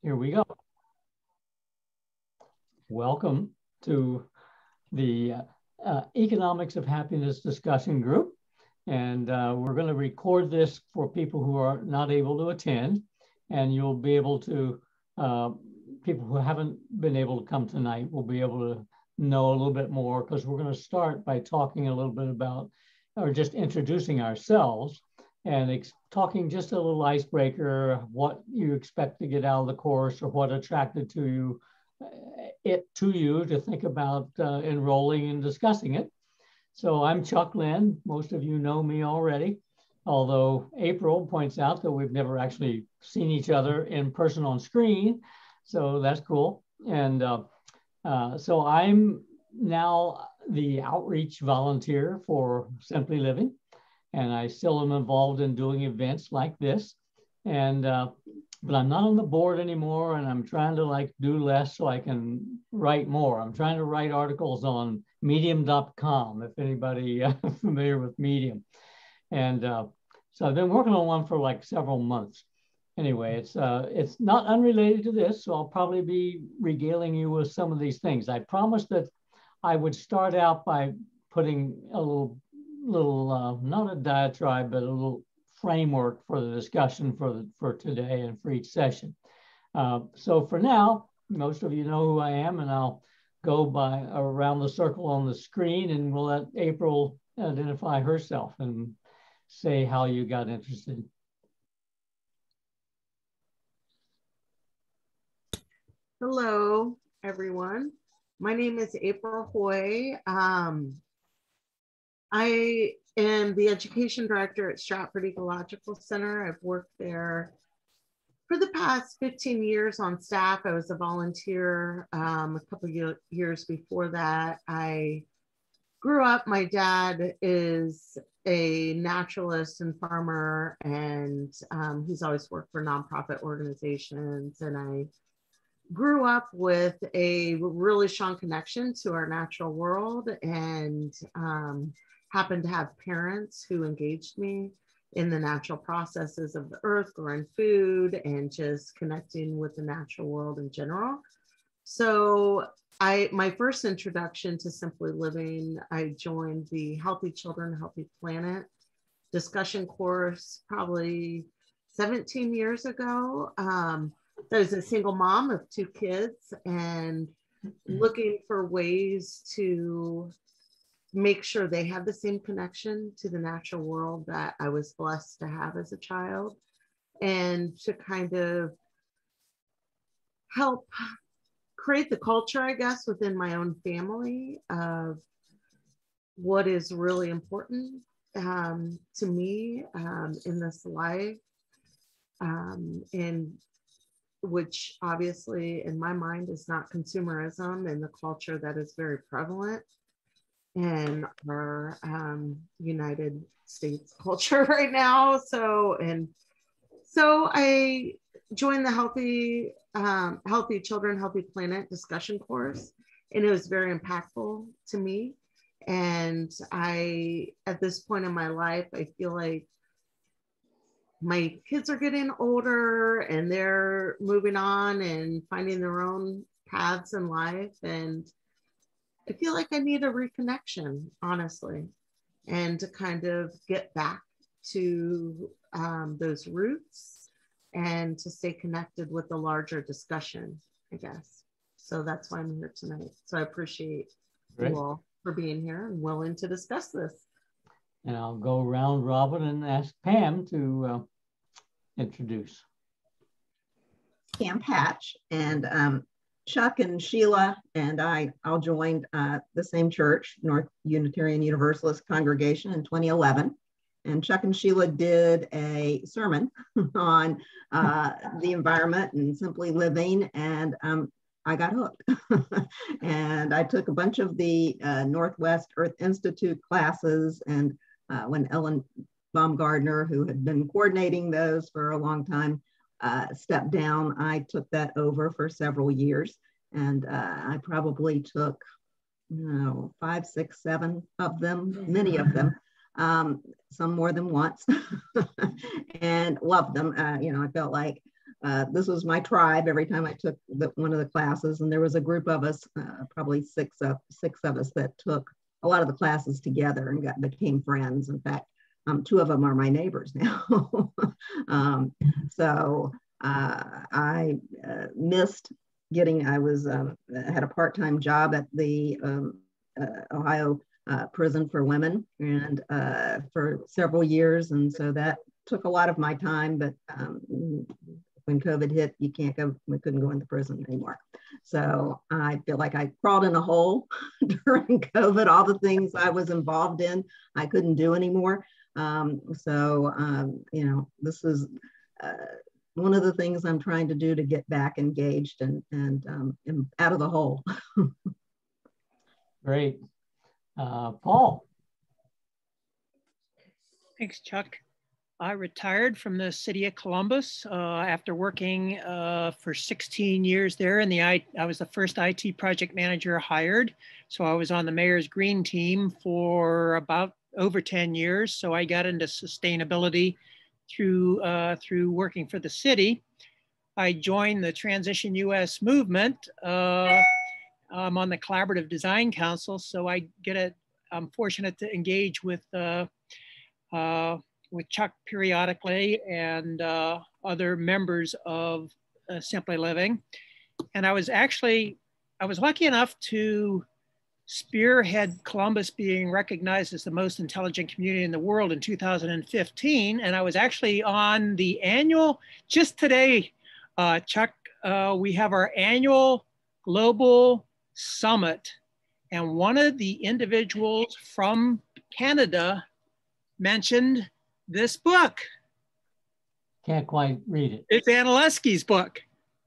Here we go. Welcome to the Economics of Happiness discussion group. And we're going to record this for people who are not able to attend. And you'll be able to, people who haven't been able to come tonight will be able to know a little bit more, because we're going to start by talking a little bit about, or just introducing ourselves and talking just a little icebreaker, what you expect to get out of the course or what attracted you to think about enrolling and discussing it. So I'm Chuck Lynn. Most of you know me already, although April points out that we've never actually seen each other in person on screen. So that's cool. And so I'm now the outreach volunteer for Simply Living. And I still am involved in doing events like this. And but I'm not on the board anymore, and I'm trying to do less so I can write more. I'm trying to write articles on medium.com, if anybody familiar with Medium. And so I've been working on one for several months. Anyway, it's not unrelated to this, so I'll probably be regaling you with some of these things. I promised that I would start out by putting a little not a diatribe, but a little framework for the discussion for today and for each session. So for now, most of you know who I am, and I'll go by around the circle on the screen, and we'll let April identify herself and say how you got interested. Hello, everyone. My name is April Hoy. I am the education director at Stratford Ecological Center. I've worked there for the past 15 years on staff. I was a volunteer a couple of years before that. I grew up, my dad is a naturalist and farmer, and he's always worked for nonprofit organizations. And I grew up with a really strong connection to our natural world, and happened to have parents who engaged me in the natural processes of the earth, growing food, and just connecting with the natural world in general. So my first introduction to Simply Living, I joined the Healthy Children, Healthy Planet discussion course probably 17 years ago. I was a single mom of 2 kids and looking for ways to make sure they have the same connection to the natural world that I was blessed to have as a child, and to kind of help create the culture, I guess, within my own family of what is really important to me in this life, and which obviously in my mind is not consumerism and the culture that is very prevalent in our United States culture right now. So I joined the Healthy Children, Healthy Planet discussion course, and it was very impactful to me. And at this point in my life, I feel like my kids are getting older and they're moving on and finding their own paths in life. And I feel like I need a reconnection, honestly, and to kind of get back to those roots and to stay connected with the larger discussion, I guess. So that's why I'm here tonight. So I appreciate you all for being here and willing to discuss this. And I'll go round robin and ask Pam to introduce. Pam Patch, and Chuck and Sheila and I all joined the same church, North Unitarian Universalist Congregation, in 2011. And Chuck and Sheila did a sermon on the environment and simply living, and I got hooked. And I took a bunch of the Northwest Earth Institute classes, and when Ellen Baumgardner, who had been coordinating those for a long time, stepped down, I took that over for several years. And I probably took 5, 6, 7 of them, many of them, some more than once, and loved them. I felt like this was my tribe every time I took one of the classes, and there was a group of us, probably six of us that took a lot of the classes together and became friends. In fact, two of them are my neighbors now. So I missed getting, I had a part-time job at the Ohio prison for women, and for several years. And so that took a lot of my time, but when COVID hit, we couldn't go into prison anymore. So I feel like I crawled in a hole during COVID. All the things I was involved in, I couldn't do anymore. This is one of the things I'm trying to do to get back engaged and out of the hole. Great. Paul. Thanks, Chuck. I retired from the city of Columbus after working for 16 years there. And I was the first IT project manager hired. So I was on the mayor's green team for about over 10 years. So I got into sustainability through working for the city. I joined the Transition US movement. I'm on the Collaborative Design Council. So I'm fortunate to engage with Chuck periodically and other members of Simply Living. And I was lucky enough to spearhead Columbus being recognized as the most intelligent community in the world in 2015. And I was actually on the annual, just today, Chuck, we have our annual global summit. And one of the individuals from Canada mentioned this book. Can't quite read it. It's Anna Lesky's book.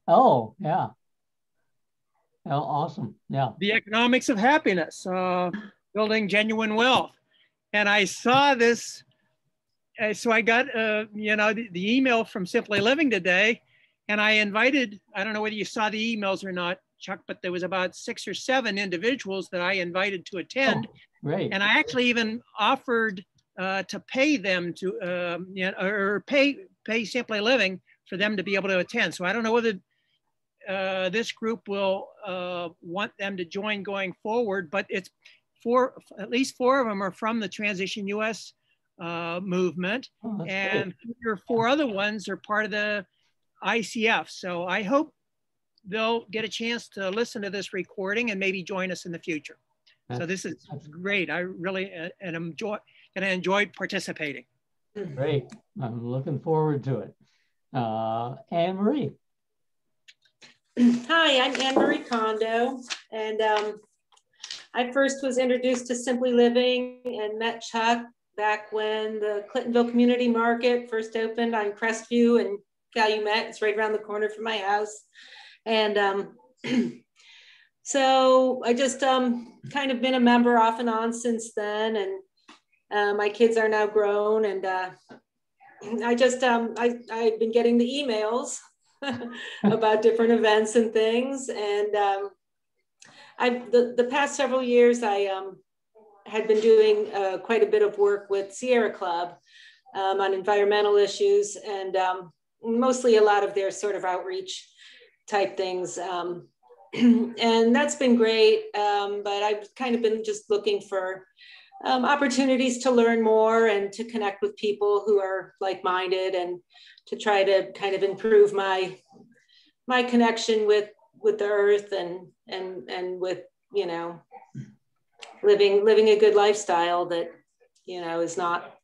Oh, yeah. Oh, awesome. Yeah. The Economics of Happiness, Building Genuine Wealth. And I saw this, so I got the email from Simply Living today, and I invited, I don't know whether you saw the emails or not, Chuck, but there was about 6 or 7 individuals that I invited to attend. Oh, great. And I actually even offered to pay them to, or pay Simply Living for them to be able to attend. So I don't know whether this group will want them to join going forward, but it's at least 4 of them are from the Transition US movement, Oh, and 3 or 4 other ones are part of the ICF. So I hope they'll get a chance to listen to this recording and maybe join us in the future. So this is great. I really enjoyed participating. Great. I'm looking forward to it. Anne Marie. Hi, I'm Anne Marie Kondo, and I first was introduced to Simply Living and met Chuck back when the Clintonville Community Market first opened on Crestview and Calumet. It's right around the corner from my house. And so I just kind of been a member off and on since then, and my kids are now grown, and I've been getting the emails about different events and things. And the past several years, I had been doing quite a bit of work with Sierra Club on environmental issues, and mostly a lot of their sort of outreach type things. And that's been great, but I've kind of been just looking for opportunities to learn more and to connect with people who are like-minded, and to try to kind of improve my connection with the earth and with, you know, living a good lifestyle that, you know, is not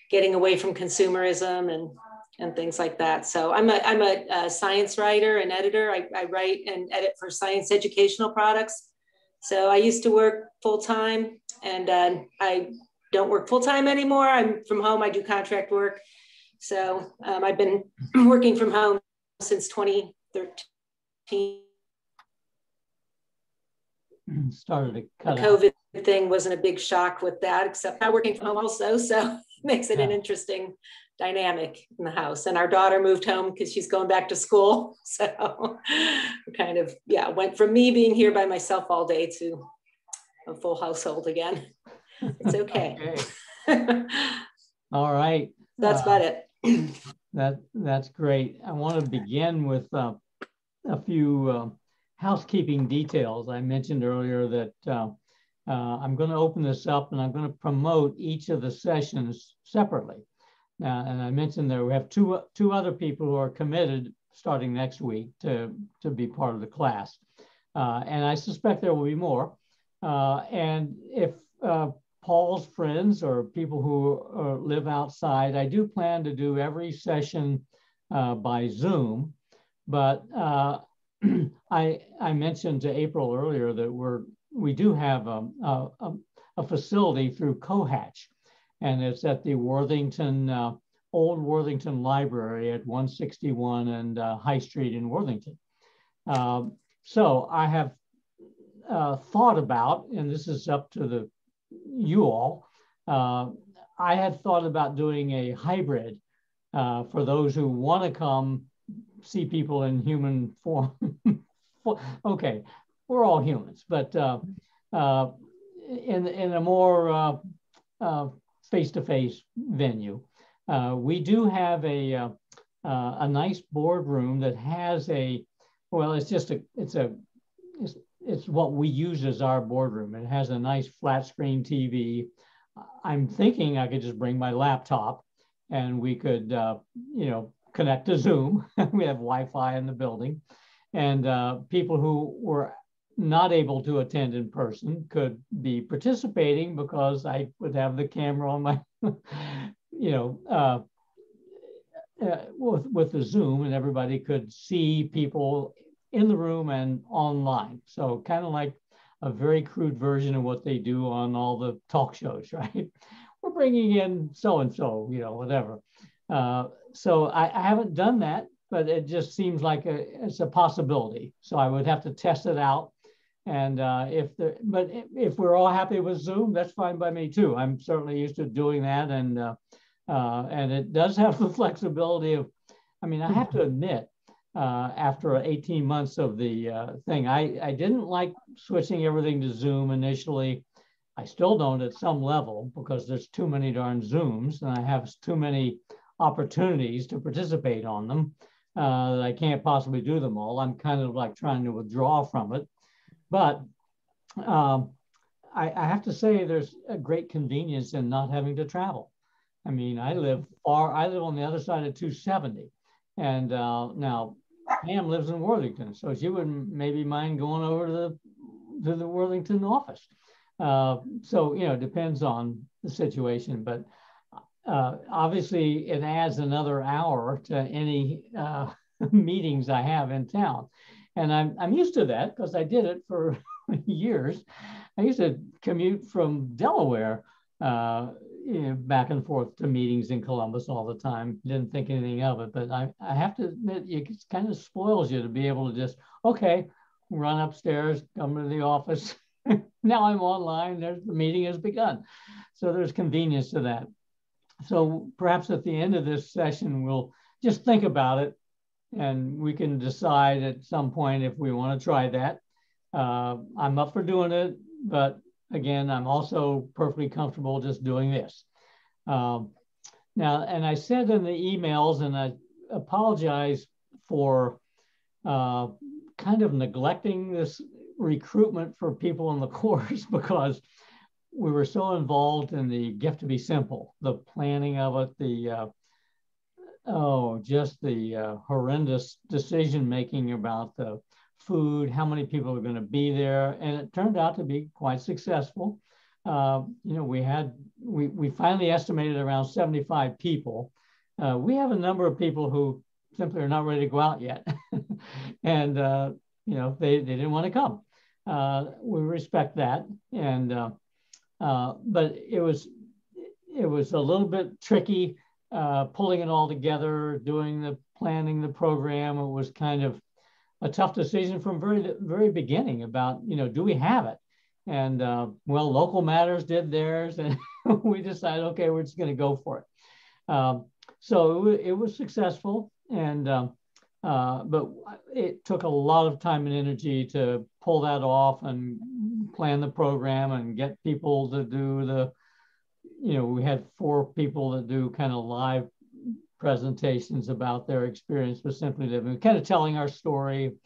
getting away from consumerism and things like that. So I'm a science writer and editor. I write and edit for science educational products. So I used to work full-time, and I don't work full-time anymore. I'm from home. I do contract work. So I've been working from home since 2013. Started to cut The COVID thing wasn't a big shock with that, except I'm working from home also. So it makes it an interesting dynamic in the house. And our daughter moved home because she's going back to school. So kind of, went from me being here by myself all day to a full household again. It's okay. All right. That's about it. That's great. I want to begin with a few housekeeping details. I mentioned earlier that I'm going to open this up and I'm going to promote each of the sessions separately. And I mentioned that we have two other people who are committed starting next week to be part of the class. And I suspect there will be more. And if Paul's friends or people who live outside, I do plan to do every session by Zoom. But I mentioned to April earlier that we do have a facility through Cohatch, and it's at the Worthington, Old Worthington Library at 161 and High Street in Worthington. So I have thought about, and this is up to you all, I had thought about doing a hybrid for those who want to come see people in human form. Okay, we're all humans, but in a more face-to-face venue. We do have a nice boardroom that has it's what we use as our boardroom. It has a nice flat screen TV. I'm thinking I could just bring my laptop and we could, connect to Zoom. We have Wi-Fi in the building, and people who were not able to attend in person could be participating because I would have the camera on my, with the Zoom, and everybody could see people in the room and online. So kind of like a very crude version of what they do on all the talk shows, right? We're bringing in so-and-so, whatever. So I haven't done that, but it just seems like it's a possibility. So I would have to test it out. And if we're all happy with Zoom, that's fine by me too. I'm certainly used to doing that. And it does have the flexibility of, I have to admit, after 18 months of the thing, I didn't like switching everything to Zoom initially. I still don't at some level because there's too many darn Zooms and I have too many opportunities to participate on them that I can't possibly do them all. I'm kind of like trying to withdraw from it. But I have to say there's a great convenience in not having to travel. I live on the other side of 270. And now Pam lives in Worthington, so she wouldn't maybe mind going over to the Worthington office. So, it depends on the situation, but obviously it adds another hour to any meetings I have in town. And I'm used to that because I did it for years. I used to commute from Delaware back and forth to meetings in Columbus all the time. Didn't think anything of it, but I have to admit, it kind of spoils you to be able to just, okay, run upstairs, come to the office. Now I'm online, the meeting has begun. So there's convenience to that. So perhaps at the end of this session, we'll just think about it and we can decide at some point if we want to try that. I'm up for doing it, but again, I'm also perfectly comfortable just doing this. Now, and I said in the emails, and I apologize for kind of neglecting this recruitment for people in the course because we were so involved in the Gift to Be Simple, the planning of it, just the horrendous decision-making about the food, how many people are going to be there. And it turned out to be quite successful. We finally estimated around 75 people. We have a number of people who simply are not ready to go out yet. And, they didn't want to come. We respect that. And, but it was a little bit tricky pulling it all together, planning the program. It was kind of a tough decision from very, very beginning about, do we have it? And Local Matters did theirs, and we decided, okay, we're just going to go for it. So it was successful, and but it took a lot of time and energy to pull that off and plan the program and get people to do we had 4 people that do kind of live presentations about their experience with Simply Living, kind of telling our story.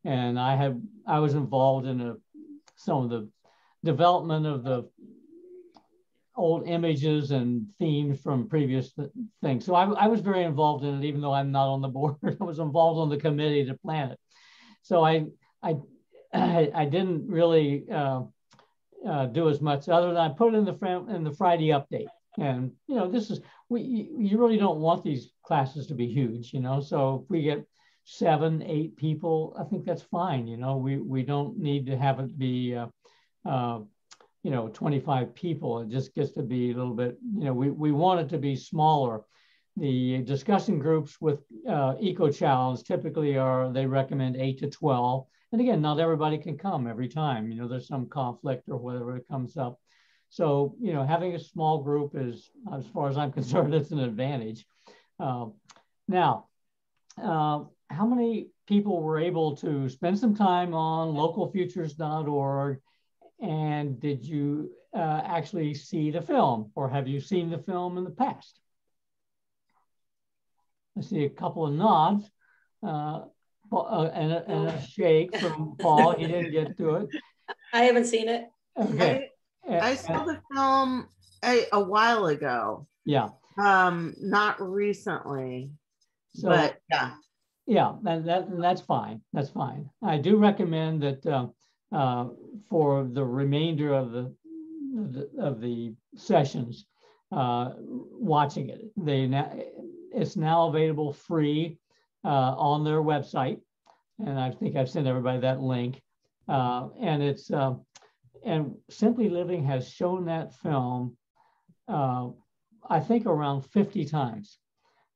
And I was involved in some of the development of the old images and themes from previous things. So I was very involved in it, even though I'm not on the board. I was involved on the committee to plan it. So I didn't really do as much other than I put it in the Friday update. And you really don't want these classes to be huge, So if we get 7, 8 people, I think that's fine. We don't need to have it be 25 people. It just gets to be a little bit, we want it to be smaller. The discussion groups with Eco Challenge typically they recommend 8 to 12. And again, not everybody can come every time. There's some conflict or whatever it comes up. So, having a small group is, as far as I'm concerned, it's an advantage. Now, how many people were able to spend some time on localfutures.org? And did you actually see the film, or have you seen the film in the past? I see a couple of nods and a shake from Paul. He didn't get to it. I haven't seen it. Okay. I saw the film a while ago. Yeah. Not recently, but yeah. Yeah, that's fine. That's fine. I do recommend that for the remainder of the sessions, watching it. It's now available free on their website, and I think I've sent everybody that link. And Simply Living has shown that film, I think around 50 times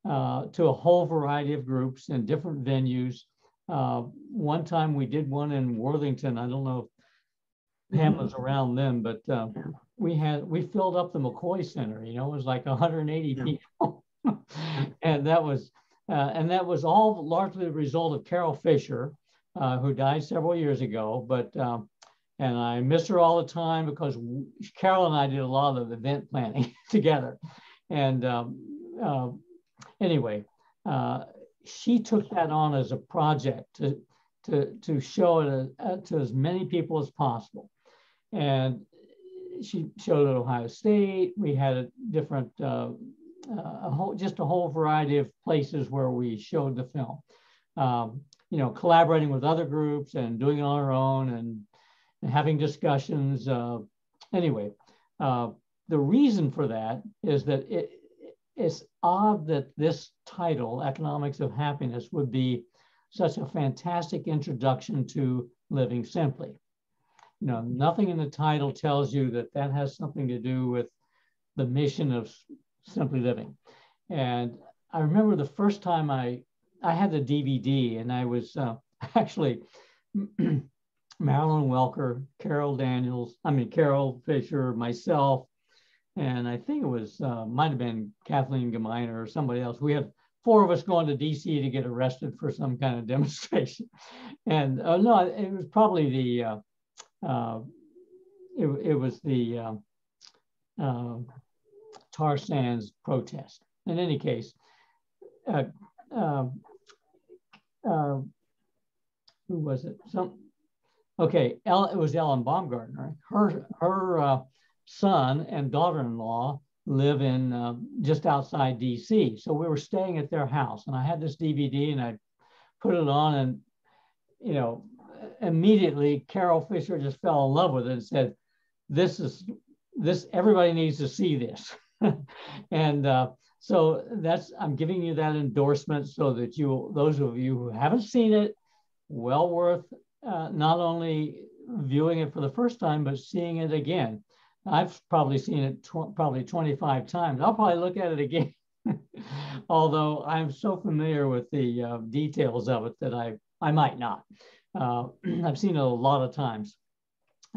to a whole variety of groups in different venues. One time we did one in Worthington. I don't know if Pam was around then, but we filled up the McCoy Center. It was like 180 people, and that was all largely the result of Carol Fisher, who died several years ago. But and I miss her all the time because Carol and I did a lot of event planning together. And anyway, she took that on as a project to show it to as many people as possible. And she showed it at Ohio State. We had a different, a whole variety of places where we showed the film. Collaborating with other groups and doing it on our own and having discussions. Anyway, the reason for that is that it's odd that this title, Economics of Happiness, would be such a fantastic introduction to living simply. Nothing in the title tells you that has something to do with the mission of Simply Living. And I remember the first time I had the DVD, and I was actually Marilyn Welker, Carol Fisher, myself, and I think it was, might have been Kathleen Gemeiner or somebody else. We had 4 of us going to DC to get arrested for some kind of demonstration. And no, it was probably the, it was the tar sands protest. In any case, who was it? Okay, it was Ellen Baumgartner. Her son and daughter-in-law live in just outside DC. So we were staying at their house, and I had this DVD, and I put it on, and immediately Carol Fisher just fell in love with it and said, "This everybody needs to see this." And so I'm giving you that endorsement so that those of you who haven't seen it, well worth not only viewing it for the first time, but seeing it again. I've probably seen it probably 25 times. I'll probably look at it again, although I'm so familiar with the details of it that I might not. I've seen it a lot of times.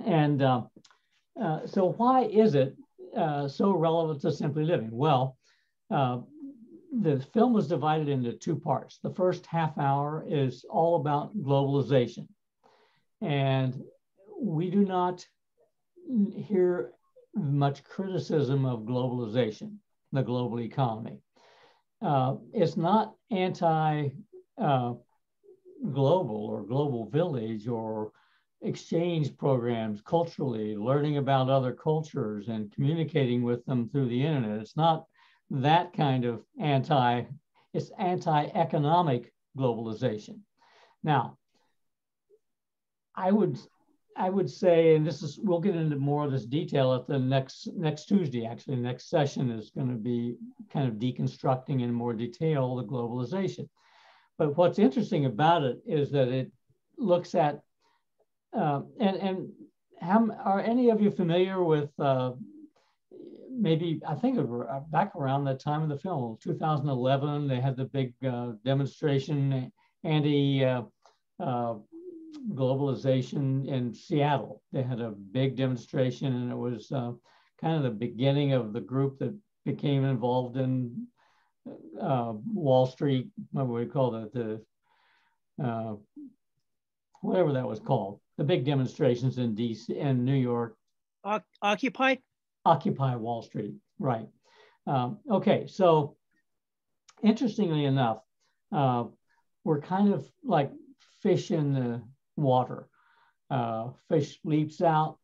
And so why is it so relevant to Simply Living? Well, the film was divided into 2 parts. The first half hour is all about globalization. And we do not hear much criticism of globalization, the global economy. it's not anti-global or global village or exchange programs culturally, learning about other cultures and communicating with them through the internet. It's not that kind of it's anti-economic globalization. Now, I would say, and we'll get into more of this detail at the next Tuesday. Actually, the next session is going to be kind of deconstructing in more detail the globalization. But what's interesting about it is that it looks at and how are any of you familiar with maybe I think back around the time of the film, 2011, they had the big demonstration anti-globalization in Seattle. They had a big demonstration, and it was kind of the beginning of the group that became involved in Wall Street, what would we call it, the whatever that was called, the big demonstrations in DC and New York. Occupy Wall Street, right. Okay, so interestingly enough, we're kind of like fish in the water. Fish leaps out,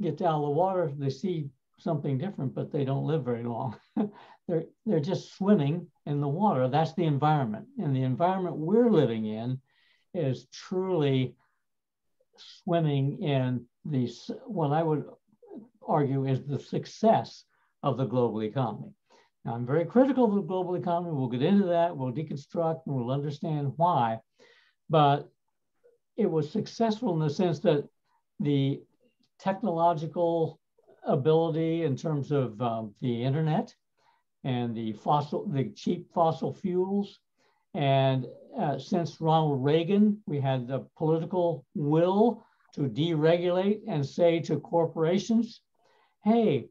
gets out of the water, they see something different, but they don't live very long. They're just swimming in the water. That's the environment. And the environment we're living in is truly swimming in what I would argue is the success of the global economy. Now, I'm very critical of the global economy. We'll get into that. We'll deconstruct and we'll understand why. But it was successful in the sense that the technological ability in terms of the internet and the cheap fossil fuels. And since Ronald Reagan, we had the political will to deregulate and say to corporations, hey,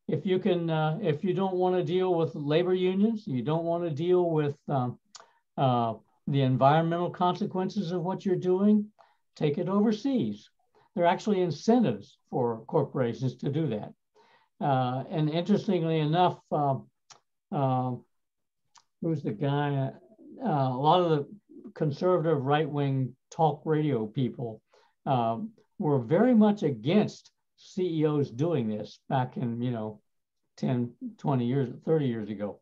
if you don't want to deal with labor unions, you don't want to deal with the environmental consequences of what you're doing, take it overseas. There are actually incentives for corporations to do that. And interestingly enough, who's the guy? A lot of the conservative right-wing talk radio people were very much against CEOs doing this back in, 10, 20 years, 30 years ago.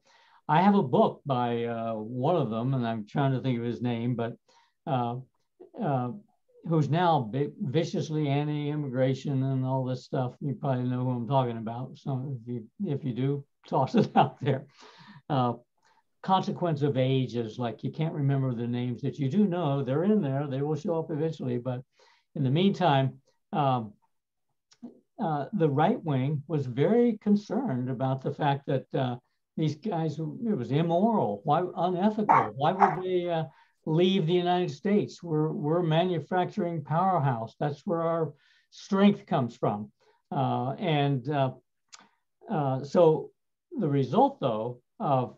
I have a book by one of them, and I'm trying to think of his name, but who's now viciously anti-immigration and all this stuff. You probably know who I'm talking about. So if you do, toss it out there. Consequence of age is like you can't remember the names that you do know. They're in there. They will show up eventually. But in the meantime, the right wing was very concerned about the fact that these guys, it was immoral, why unethical, why would they leave the United States? We're a manufacturing powerhouse. That's where our strength comes from. So the result, though, of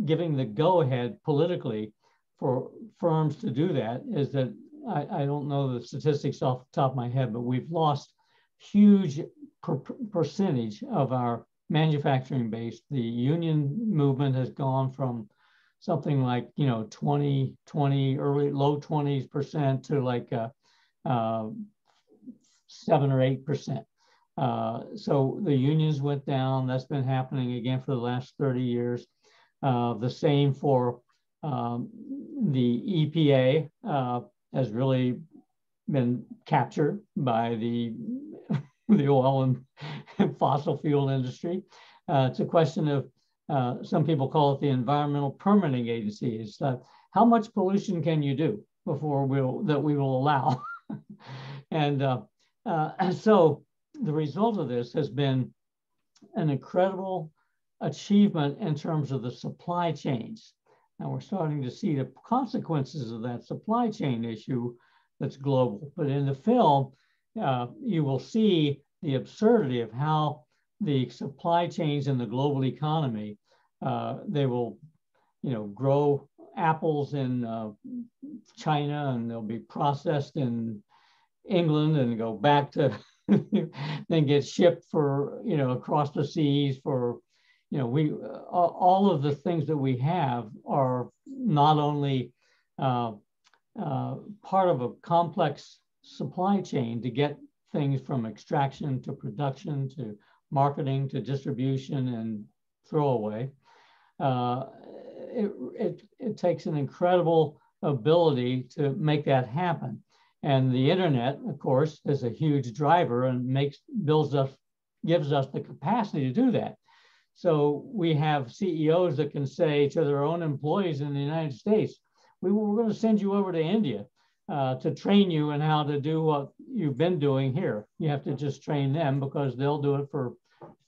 giving the go-ahead politically for firms to do that is that I don't know the statistics off the top of my head, but we've lost huge percentage of our manufacturing base. The union movement has gone from something like 20, low 20% to like 7 or 8%. So the unions went down. That's been happening again for the last 30 years. The same for the EPA has really been captured by the oil and fossil fuel industry. It's a question of, some people call it the Environmental Permitting Agency. It's how much pollution can you do before we will allow? And so the result of this has been an incredible achievement in terms of the supply chains. Now we're starting to see the consequences of that supply chain issue that's global. But in the film, you will see the absurdity of how the supply chains in the global economy, they will, grow apples in China and they'll be processed in England and go back to, then get shipped for, across the seas for, you know, all of the things that we have are not only part of a complex supply chain to get things from extraction to production to marketing to distribution and throwaway. It takes an incredible ability to make that happen. And the internet, of course, is a huge driver and gives us the capacity to do that. So we have CEOs that can say to their own employees in the United States, we're going to send you over to India to train you in how to do what you've been doing here. You have to just train them because they'll do it for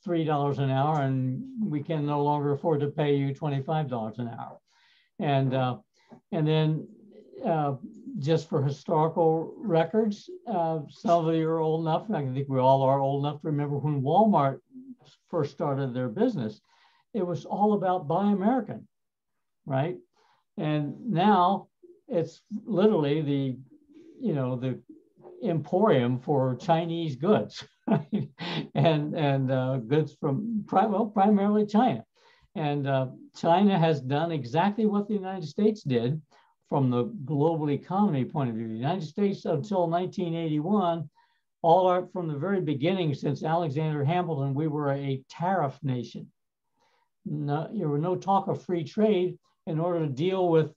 $3 an hour, and we can no longer afford to pay you $25 an hour. And then just for historical records, some of you are old enough, I think we all are old enough to remember when Walmart first started their business, it was all about Buy American, right? And now it's literally the emporium for Chinese goods, right? and goods from primarily China. And China has done exactly what the United States did from the global economy point of view. The United States until 1981, from the very beginning, since Alexander Hamilton, we were a tariff nation. No, there were no talk of free trade. In order to deal with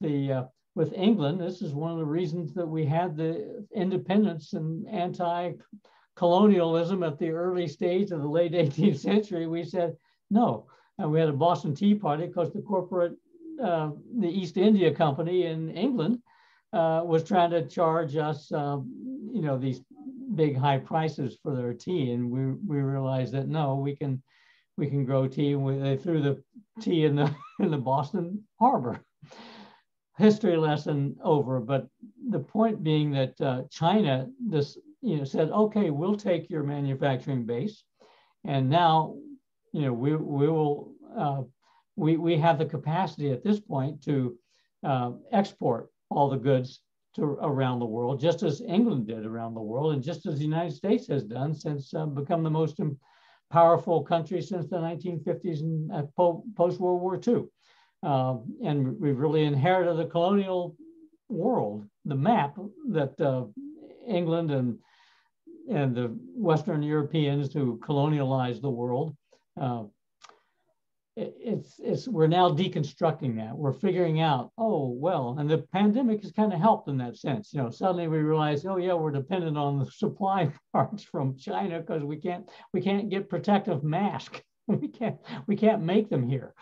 with England, this is one of the reasons that we had the independence and anti-colonialism at the early stage of the late 18th century. We said no, and we had a Boston Tea Party because the the East India Company in England was trying to charge us, these big high prices for their tea, and we realized that no, we can grow tea, and they threw the tea in the Boston Harbor. History lesson over, but the point being that China said, okay, we'll take your manufacturing base, and now we have the capacity at this point to export all the goods to around the world, just as England did around the world, and just as the United States has done since become the most powerful country since the 1950s and post-World War II. And we've really inherited the colonial world, the map that England and the Western Europeans who colonialized the world. We're now deconstructing that. We're figuring out, oh, well, and the pandemic has kind of helped in that sense. Suddenly we realize, oh yeah, we're dependent on the supply parts from China because we can't get protective masks. we can't make them here.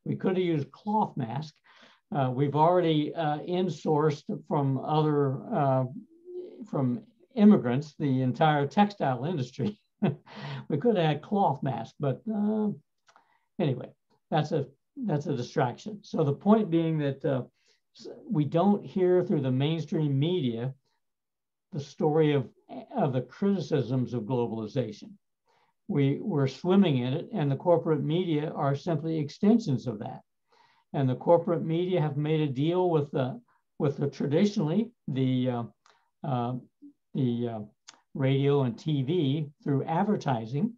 We could have used cloth mask. We've already insourced from immigrants the entire textile industry. We could have had cloth mask, but anyway, that's a distraction. So the point being that we don't hear through the mainstream media the story of the criticisms of globalization. We're swimming in it, and the corporate media are simply extensions of that. And the corporate media have made a deal with the traditionally the radio and TV through advertising,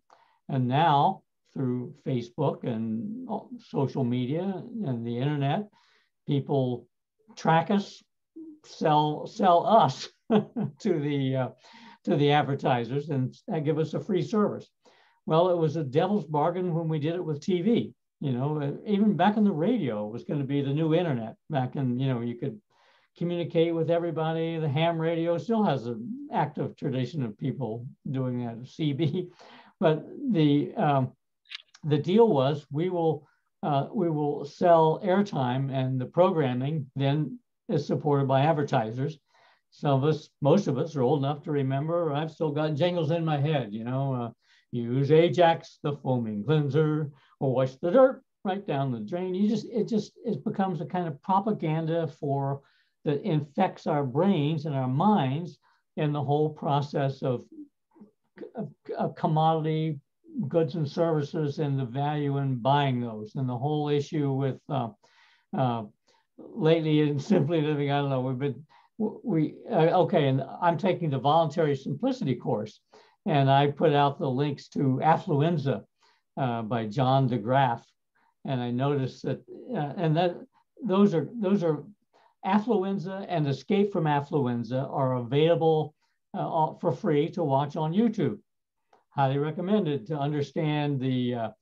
and now through Facebook and social media and the internet, people track us, sell us to the advertisers and give us a free service. Well, it was a devil's bargain when we did it with TV. Even back in the radio, it was going to be the new internet. Back in, you could communicate with everybody. The ham radio still has an active tradition of people doing that, CB. But the deal was we will sell airtime, and the programming then is supported by advertisers. Most of us are old enough to remember. I've still got jingles in my head, use Ajax, the foaming cleanser, or wash the dirt right down the drain. It becomes a kind of propaganda that infects our brains and our minds in the whole process of commodity goods and services and the value in buying those, and the whole issue with lately in Simply Living. I don't know. Okay, and I'm taking the voluntary simplicity course, and I put out the links to Affluenza by John DeGraff. And I noticed that, those are Affluenza and Escape from Affluenza are available for free to watch on YouTube. Highly recommended to understand the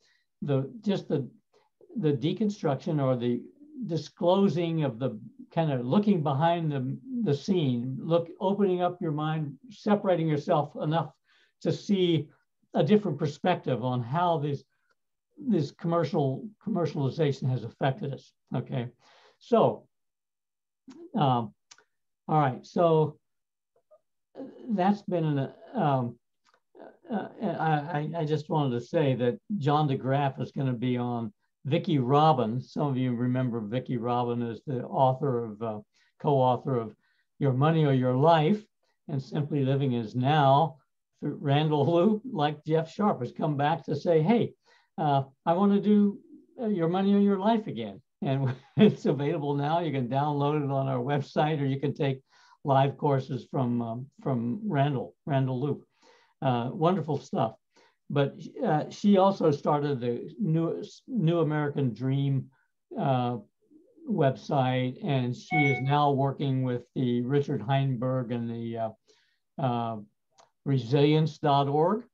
deconstruction or the disclosing of the kind of looking behind the scene, opening up your mind, separating yourself enough to see a different perspective on how this commercialization has affected us. Okay, so all right, so that's been I just wanted to say that John DeGraff is going to be on. Vicki Robin, some of you remember Vicki Robin as the co-author of Your Money or Your Life, and Simply Living Is Now. Randall Loop, like Jeff Sharp, has come back to say, hey, I want to do Your Money or Your Life again. And it's available now. You can download it on our website, or you can take live courses from Randall Loop. Wonderful stuff. But she also started the New American Dream website, and she is now working with the Richard Heinberg and the resilience.org.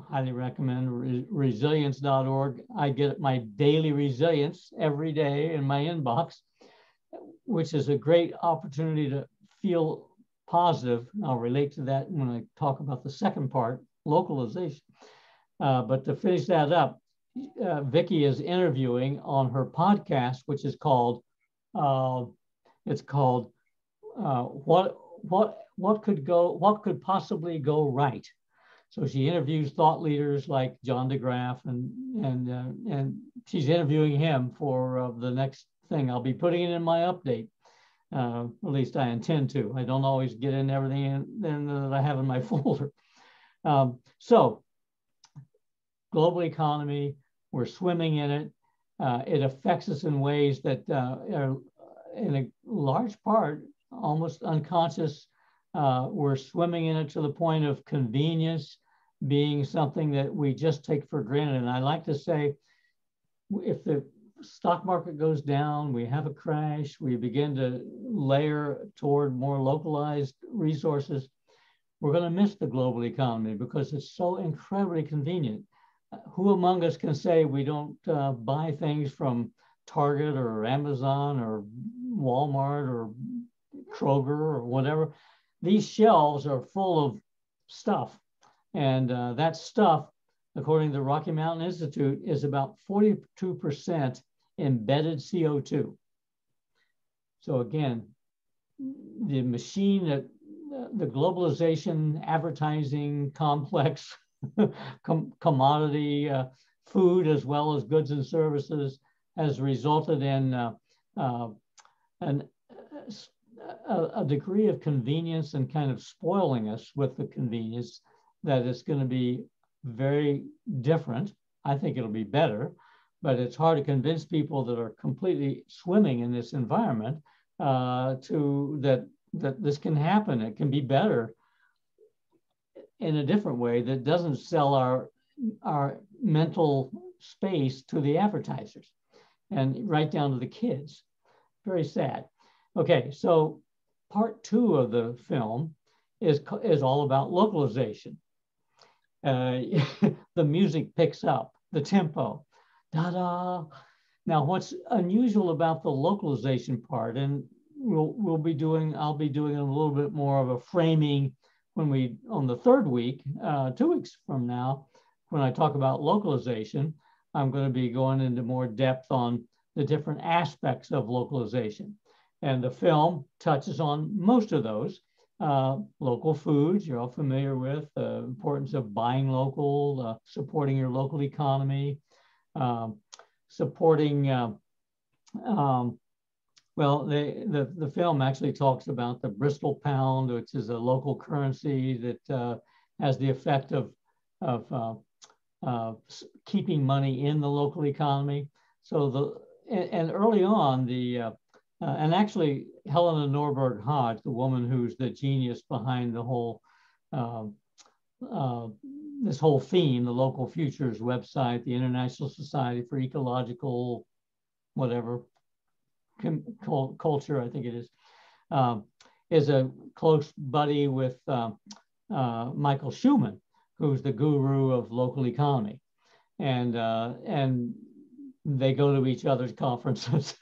Highly recommend resilience.org. I get my daily resilience every day in my inbox, which is a great opportunity to feel positive. I'll relate to that when I talk about the second part, localization. But to finish that up, Vicki is interviewing on her podcast, which is called what could possibly go right. So she interviews thought leaders like John DeGraff, and she's interviewing him for the next thing. I'll be putting it in my update. At least I intend to. I don't always get in everything that I have in my folder. So global economy, we're swimming in it. It affects us in ways that are in a large part almost unconscious. We're swimming in it to the point of convenience being something that we just take for granted. And I like to say, if the stock market goes down, we have a crash, we begin to layer toward more localized resources, we're going to miss the global economy because it's so incredibly convenient. Who among us can say we don't buy things from Target or Amazon or Walmart or Kroger or whatever? These shelves are full of stuff. And that stuff, according to the Rocky Mountain Institute, is about 42% embedded CO2. So again, the machine that the globalization advertising complex, commodity food as well as goods and services has resulted in a degree of convenience and kind of spoiling us with the convenience that it's going to be very different. I think it'll be better, but it's hard to convince people that are completely swimming in this environment that this can happen. It can be better in a different way that doesn't sell our mental space to the advertisers and right down to the kids. Very sad. Okay, so part 2 of the film is all about localization. The music picks up, the tempo, da-da. Now, what's unusual about the localization part, and I'll be doing a little bit more of a framing on the 3rd week, 2 weeks from now, when I talk about localization, I'm going to be going into more depth on the different aspects of localization. And the film touches on most of those. Local foods, you're all familiar with, the importance of buying local, supporting your local economy, supporting, well, the film actually talks about the Bristol pound, which is a local currency that has the effect of keeping money in the local economy. So and early on, and actually Helena Norberg Hodge, the woman who's the genius behind the whole this whole theme, the Local Futures website, the International Society for Ecological, whatever, culture, I think it is a close buddy with Michael Schumann, who's the guru of local economy. And they go to each other's conferences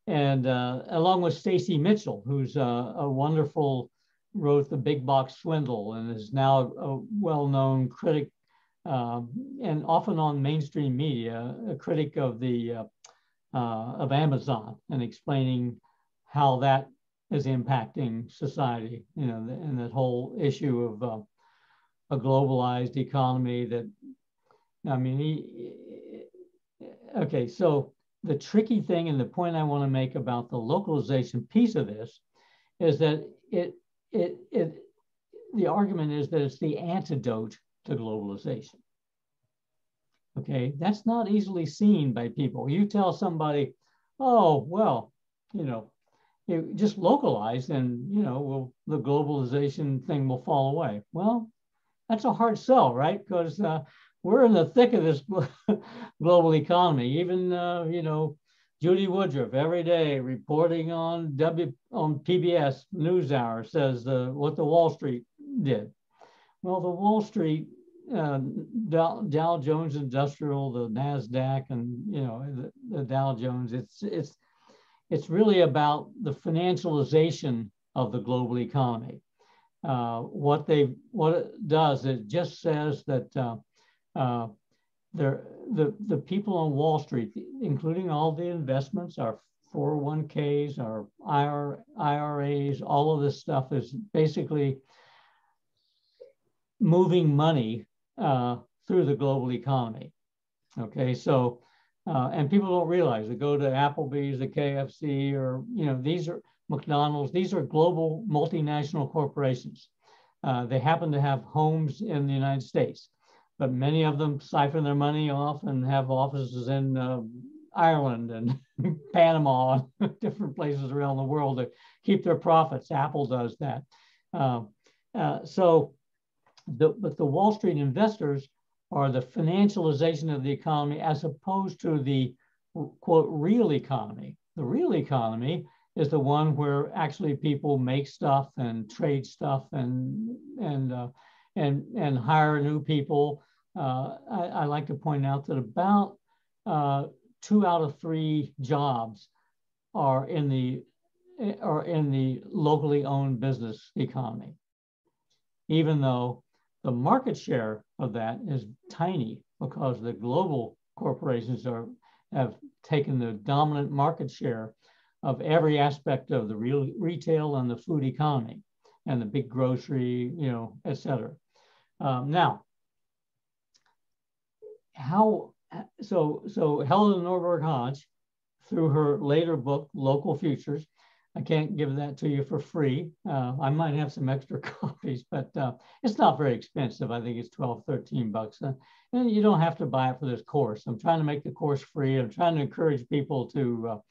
and along with Stacy Mitchell, who's a wonderful, wrote The Big Box Swindle and is now a well-known critic and often on mainstream media, a critic of Amazon and explaining how that is impacting society, you know, and that whole issue of a globalized economy that, I mean, okay, so the tricky thing and the point I want to make about the localization piece of this is that the argument is that it's the antidote to globalization. Okay, that's not easily seen by people. You tell somebody, oh, well, you know, you just localize and, you know, well, the globalization thing will fall away. Well, that's a hard sell, right? Because we're in the thick of this global economy. Even, you know, Judy Woodruff every day reporting on PBS NewsHour says what the Wall Street did. Well, the Wall Street, Dow Jones Industrial, the NASDAQ, and, you know, the Dow Jones, it's really about the financialization of the global economy. What it does, it just says that the people on Wall Street, including all the investments, our 401ks, our IRAs, all of this stuff is basically moving money through the global economy. Okay, so and people don't realize they go to Applebee's, the KFC, or, you know, these are McDonald's. These are global multinational corporations. They happen to have homes in the United States, but many of them siphon their money off and have offices in Ireland and Panama, different places around the world to keep their profits. Apple does that. But the Wall Street investors are the financialization of the economy as opposed to the, quote, real economy. The real economy is the one where actually people make stuff and trade stuff and hire new people. I like to point out that about 2 out of 3 jobs are in the locally owned business economy, even though the market share of that is tiny because the global corporations have taken the dominant market share of every aspect of the retail and the food economy and the big grocery, you know, et cetera. Now, so Helena Norberg Hodge, through her later book, Local Futures, I can't give that to you for free. I might have some extra copies, but it's not very expensive. I think it's 12, 13 bucks. And you don't have to buy it for this course. I'm trying to make the course free. I'm trying to encourage people to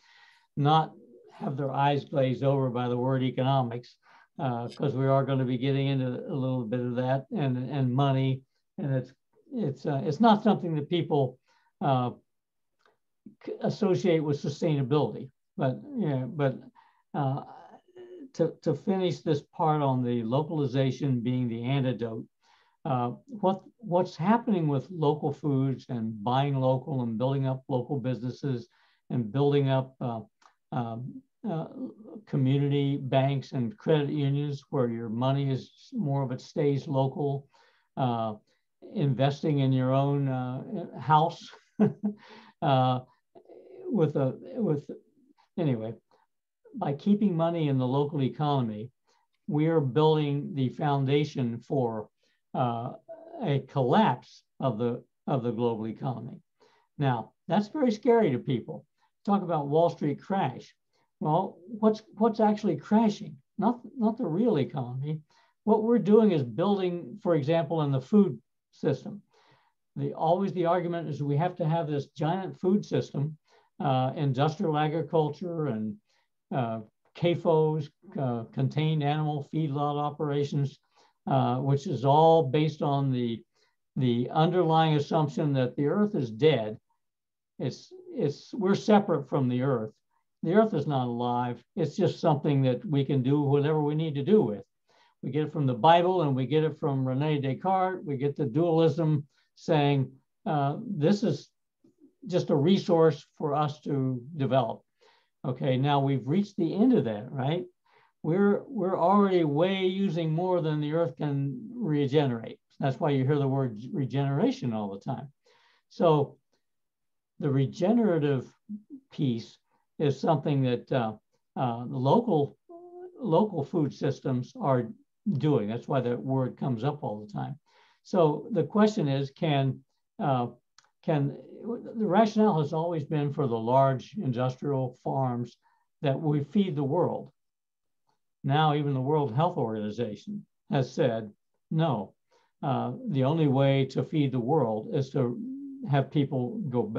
not have their eyes glazed over by the word economics, because we are going to be getting into a little bit of that and money. And it's not something that people associate with sustainability, but yeah, but to finish this part on the localization being the antidote, what's happening with local foods and buying local and building up local businesses and building up community banks and credit unions where your money is more of it stays local, investing in your own house anyway. By keeping money in the local economy, we are building the foundation for a collapse of the global economy. Now, that's very scary to people. Talk about Wall Street crash. Well, what's actually crashing? Not the real economy. What we're doing is building, for example, in the food system. Always the argument is we have to have this giant food system, industrial agriculture and CAFOs, contained animal feedlot operations, which is all based on the underlying assumption that the Earth is dead. We're separate from the Earth. The Earth is not alive. It's just something that we can do whatever we need to do with. We get it from the Bible, and we get it from Rene Descartes. We get the dualism saying this is just a resource for us to develop. Okay, now we've reached the end of that, right? We're already way using more than the Earth can regenerate. That's why you hear the word regeneration all the time. So the regenerative piece is something that the local food systems are doing. That's why that word comes up all the time. So the question is, the rationale has always been for the large industrial farms that we feed the world. Now even the World Health Organization has said, no, the only way to feed the world is to have people go,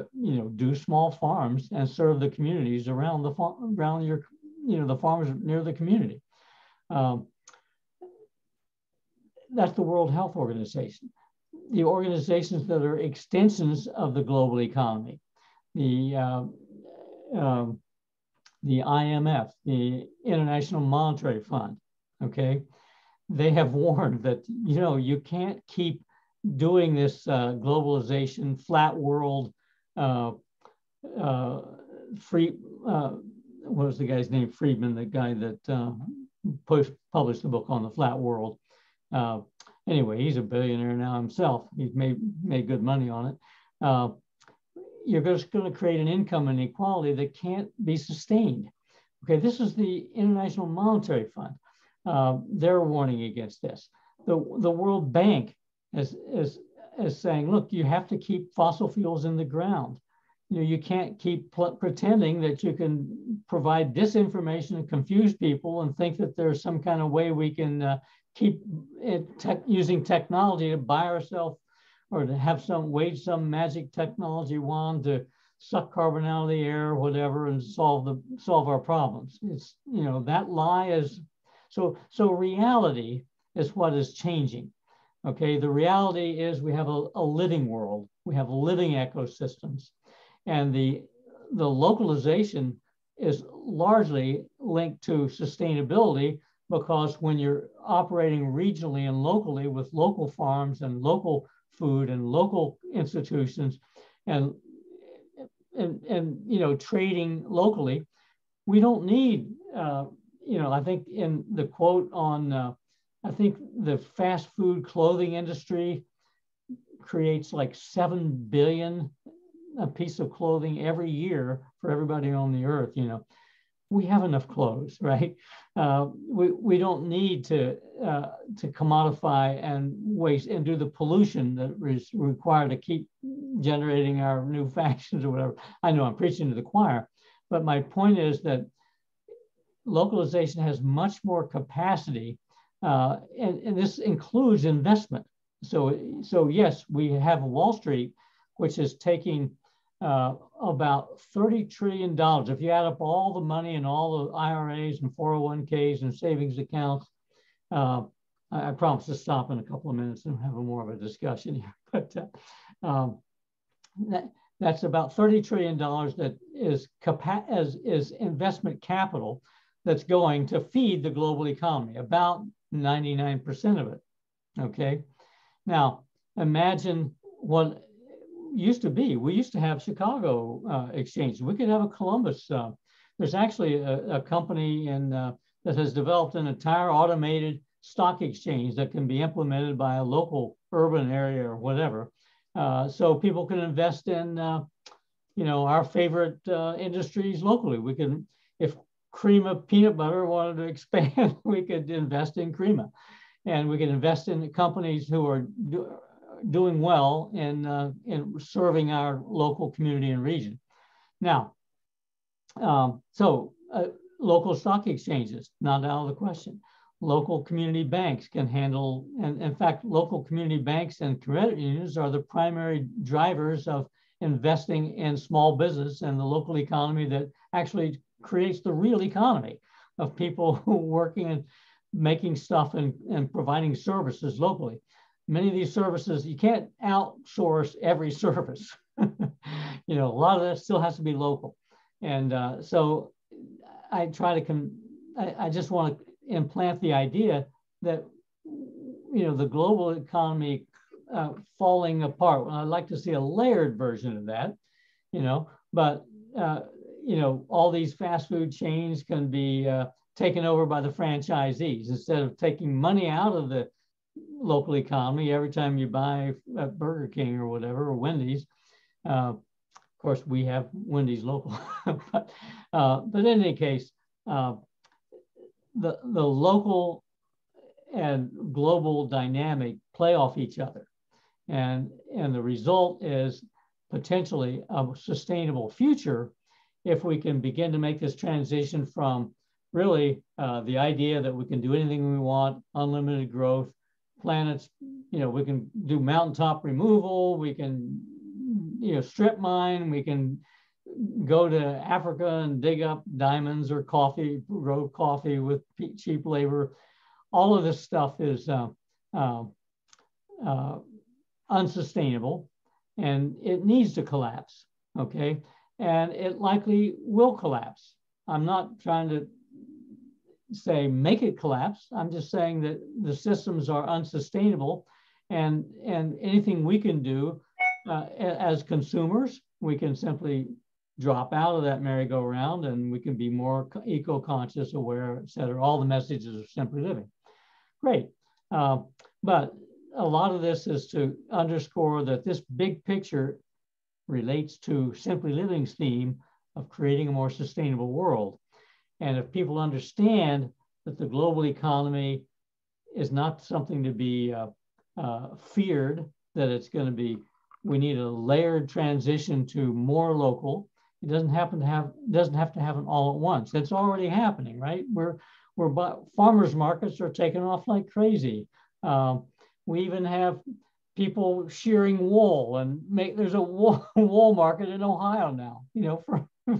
do small farms and serve the communities around the farmers near the community. That's the World Health Organization. The organizations that are extensions of the global economy, the IMF, the International Monetary Fund, okay? They have warned that, you can't keep doing this globalization, flat world, what was the guy's name? Friedman, the guy that published the book on the flat world. Anyway, he's a billionaire now himself. He's made good money on it. You're just going to create an income inequality that can't be sustained. Okay, this is the International Monetary Fund. They're warning against this. The World Bank is saying, look, you have to keep fossil fuels in the ground. You can't keep pretending that you can provide disinformation and confuse people and think that there's some kind of way we can keep using technology to buy ourselves or to have wage some magic technology wand to suck carbon out of the air or whatever and solve our problems. It's, that lie is, so reality is what is changing. Okay, the reality is we have a living world. We have living ecosystems. And the localization is largely linked to sustainability, because when you're operating regionally and locally with local farms and local food and local institutions and trading locally, we don't need, I think in the quote on, I think the fast food clothing industry creates like 7 billion a piece of clothing every year for everybody on the earth. We have enough clothes, right? We don't need to commodify and waste and do the pollution that is required to keep generating our new factions or whatever. I know I'm preaching to the choir, but my point is that localization has much more capacity, and this includes investment. So yes, we have Wall Street, which is taking about $30 trillion. If you add up all the money and all the IRAs and 401ks and savings accounts, I promise to stop in a couple of minutes and have more of a discussion here. But that's about $30 trillion that is investment capital that's going to feed the global economy, about 99% of it. Okay. Now imagine what used to be. We used to have Chicago exchange. We could have a Columbus. There's actually a company that has developed an entire automated stock exchange that can be implemented by a local urban area or whatever. So people can invest in, our favorite industries locally. We can, if Crema peanut butter wanted to expand, we could invest in Crema, and we can invest in companies who are doing well in serving our local community and region. Now, local stock exchanges, not out of the question. Local community banks can handle, and in fact, local community banks and credit unions are the primary drivers of investing in small business and the local economy that actually creates the real economy of people who are working making stuff and providing services locally. Many of these services, you can't outsource every service. You know, a lot of that still has to be local. And so I try to, I just want to implant the idea that, you know, the global economy falling apart. I'd like to see a layered version of that, you know, but, you know, all these fast food chains can be taken over by the franchisees instead of taking money out of the local economy every time you buy at Burger King or whatever, or Wendy's. Of course, we have Wendy's local, but in any case, the local and global dynamic play off each other, and the result is potentially a sustainable future if we can begin to make this transition from really the idea that we can do anything we want, unlimited growth, planets, you know, we can do mountaintop removal, we can, you know, strip mine, we can go to Africa and dig up diamonds or coffee, grow coffee with cheap labor. All of this stuff is unsustainable, and it needs to collapse, okay? And it likely will collapse. I'm not trying to say make it collapse. I'm just saying that the systems are unsustainable, and anything we can do as consumers, we can simply drop out of that merry-go-round, and we can be more eco-conscious, aware, et cetera. All the messages of simply living. Great. But a lot of this is to underscore that this big picture relates to Simply Living's theme of creating a more sustainable world. And if people understand that the global economy is not something to be feared, that it's going to be, we need a layered transition to more local. It doesn't have to happen all at once. It's already happening, right? Farmers markets are taking off like crazy. We even have people shearing wool, and there's a wool market in Ohio now, you know,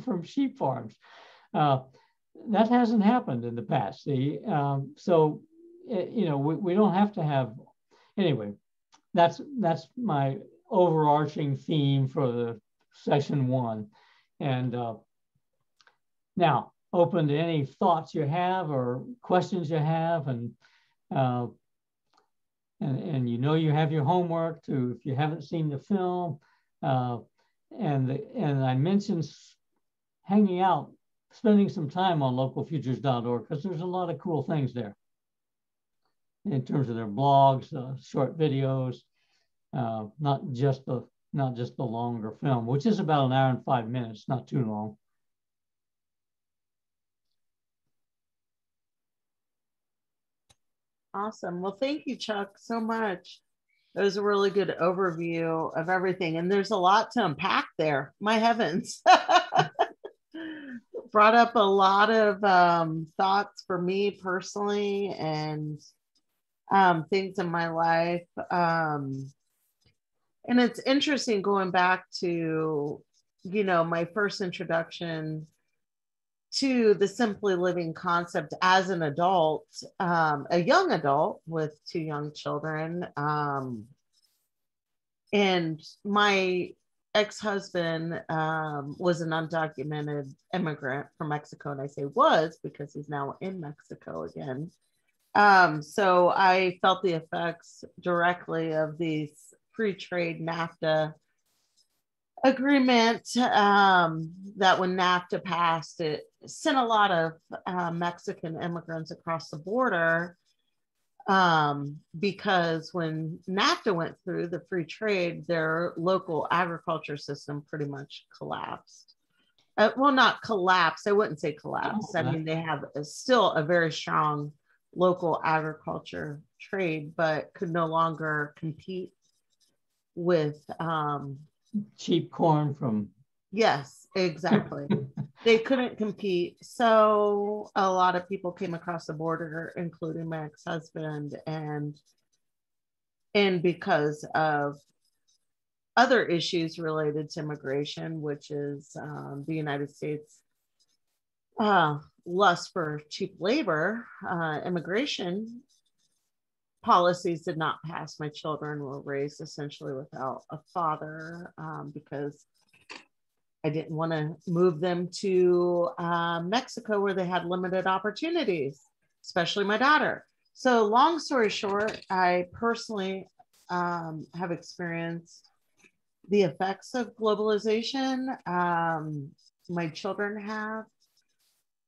from sheep farms. That hasn't happened in the past. See, so you know, we don't have to have. Anyway, that's my overarching theme for the session one, and now open to any thoughts you have or questions you have, and you know you have your homework too if you haven't seen the film, and I mentioned hanging out, spending some time on localfutures.org, because there's a lot of cool things there in terms of their blogs, short videos, not just the longer film, which is about an hour and 5 minutes, not too long. Awesome. Well, thank you, Chuck, so much. That was a really good overview of everything. And there's a lot to unpack there. My heavens. Brought up a lot of thoughts for me personally, and things in my life. And it's interesting going back to, you know, my first introduction to the Simply Living concept as an adult, a young adult with 2 young children. And my ex-husband was an undocumented immigrant from Mexico. And I say was because he's now in Mexico again. So I felt the effects directly of these free trade NAFTA agreement, that when NAFTA passed, it sent a lot of Mexican immigrants across the border, because when NAFTA went through the free trade, their local agriculture system pretty much collapsed. Well, not collapsed. I wouldn't say collapsed. I mean, they have still a very strong local agriculture trade, but could no longer compete with cheap corn from. Yes, exactly. They couldn't compete. So a lot of people came across the border, including my ex-husband, and because of other issues related to immigration, which is the United States lust for cheap labor, immigration policies did not pass. My children were raised essentially without a father, because I didn't want to move them to Mexico where they had limited opportunities, especially my daughter. So long story short, I personally have experienced the effects of globalization. My children have,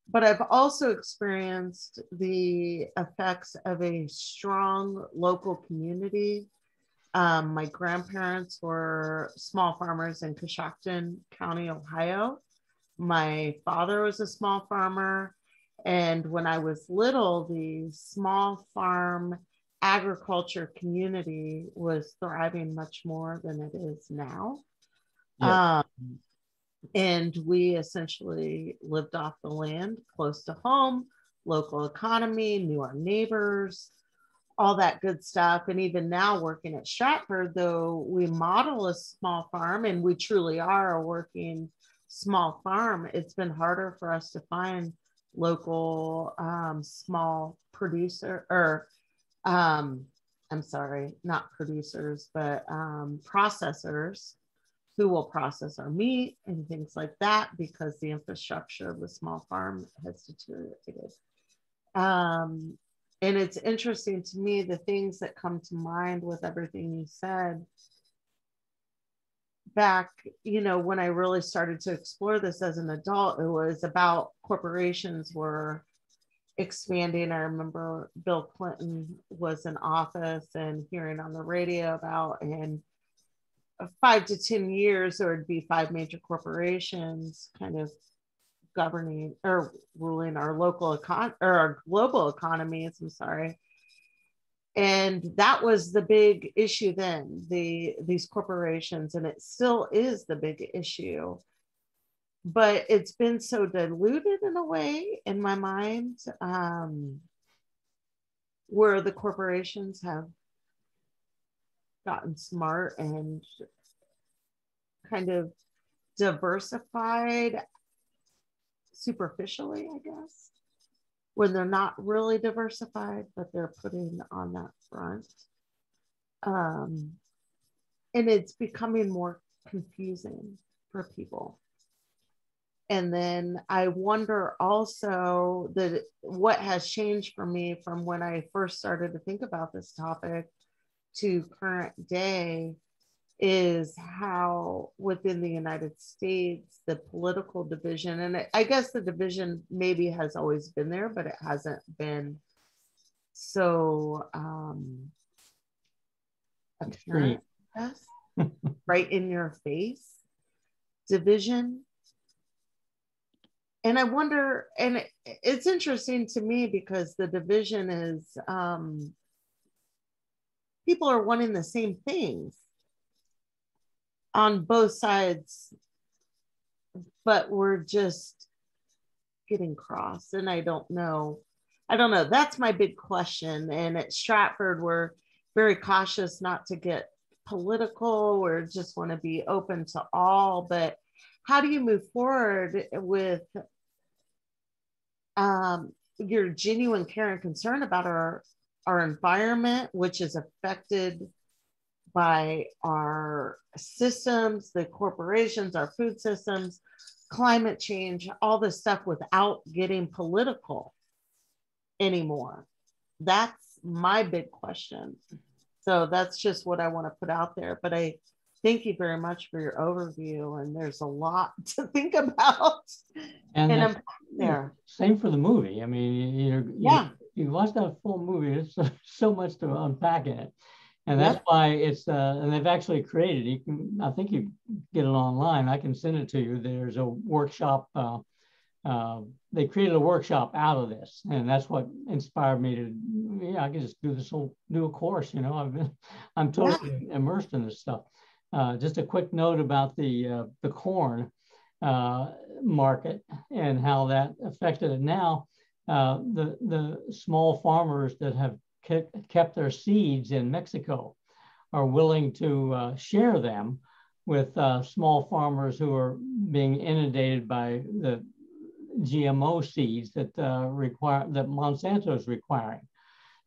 but I've also experienced the effects of a strong local community. My grandparents were small farmers in Coshocton County, Ohio. My father was a small farmer. And when I was little, the small farm agriculture community was thriving much more than it is now. Yeah. And we essentially lived off the land, close to home, local economy, knew our neighbors, all that good stuff. And even now working at Stratford, though we model a small farm and we truly are a working small farm, it's been harder for us to find local small producer or I'm sorry, not producers, but processors who will process our meat and things like that, because the infrastructure of the small farm has deteriorated. And it's interesting to me, the things that come to mind with everything you said back, you know, when I really started to explore this as an adult, it was about corporations were expanding. I remember Bill Clinton was in office and hearing on the radio about in 5 to 10 years, there would be 5 major corporations kind of governing or ruling our local or our global economies. I'm sorry. And that was the big issue then, these corporations, and it still is the big issue. But it's been so diluted in a way in my mind, where the corporations have gotten smart and kind of diversified superficially, I guess, when they're not really diversified, but they're putting on that front. And it's becoming more confusing for people. And then I wonder also that what has changed for me from when I first started to think about this topic to current day is how within the United States, the political division, and I guess the division maybe has always been there, but it hasn't been so apparent, yes, right in your face, division. And I wonder, and it's interesting to me because the division is, people are wanting the same things on both sides, but we're just getting cross. And I don't know. That's my big question. And at Stratford, we're very cautious not to get political. We just want to be open to all. But how do you move forward with your genuine care and concern about our environment, which is affected by our systems, the corporations, our food systems, climate change, all this stuff, without getting political anymore? That's my big question. So that's just what I want to put out there. But I thank you very much for your overview. And there's a lot to think about. And I'm there. Same for the movie. I mean, you watch that full movie, there's so much to unpack in it. And that's why it's, and they've actually created, you can, I think you get it online, I can send it to you. There's a workshop, they created a workshop out of this. And that's what inspired me to, I can just do a course, I'm totally immersed in this stuff. Just a quick note about the corn market and how that affected it now. The small farmers that have kept their seeds in Mexico are willing to share them with small farmers who are being inundated by GMO seeds that that Monsanto is requiring.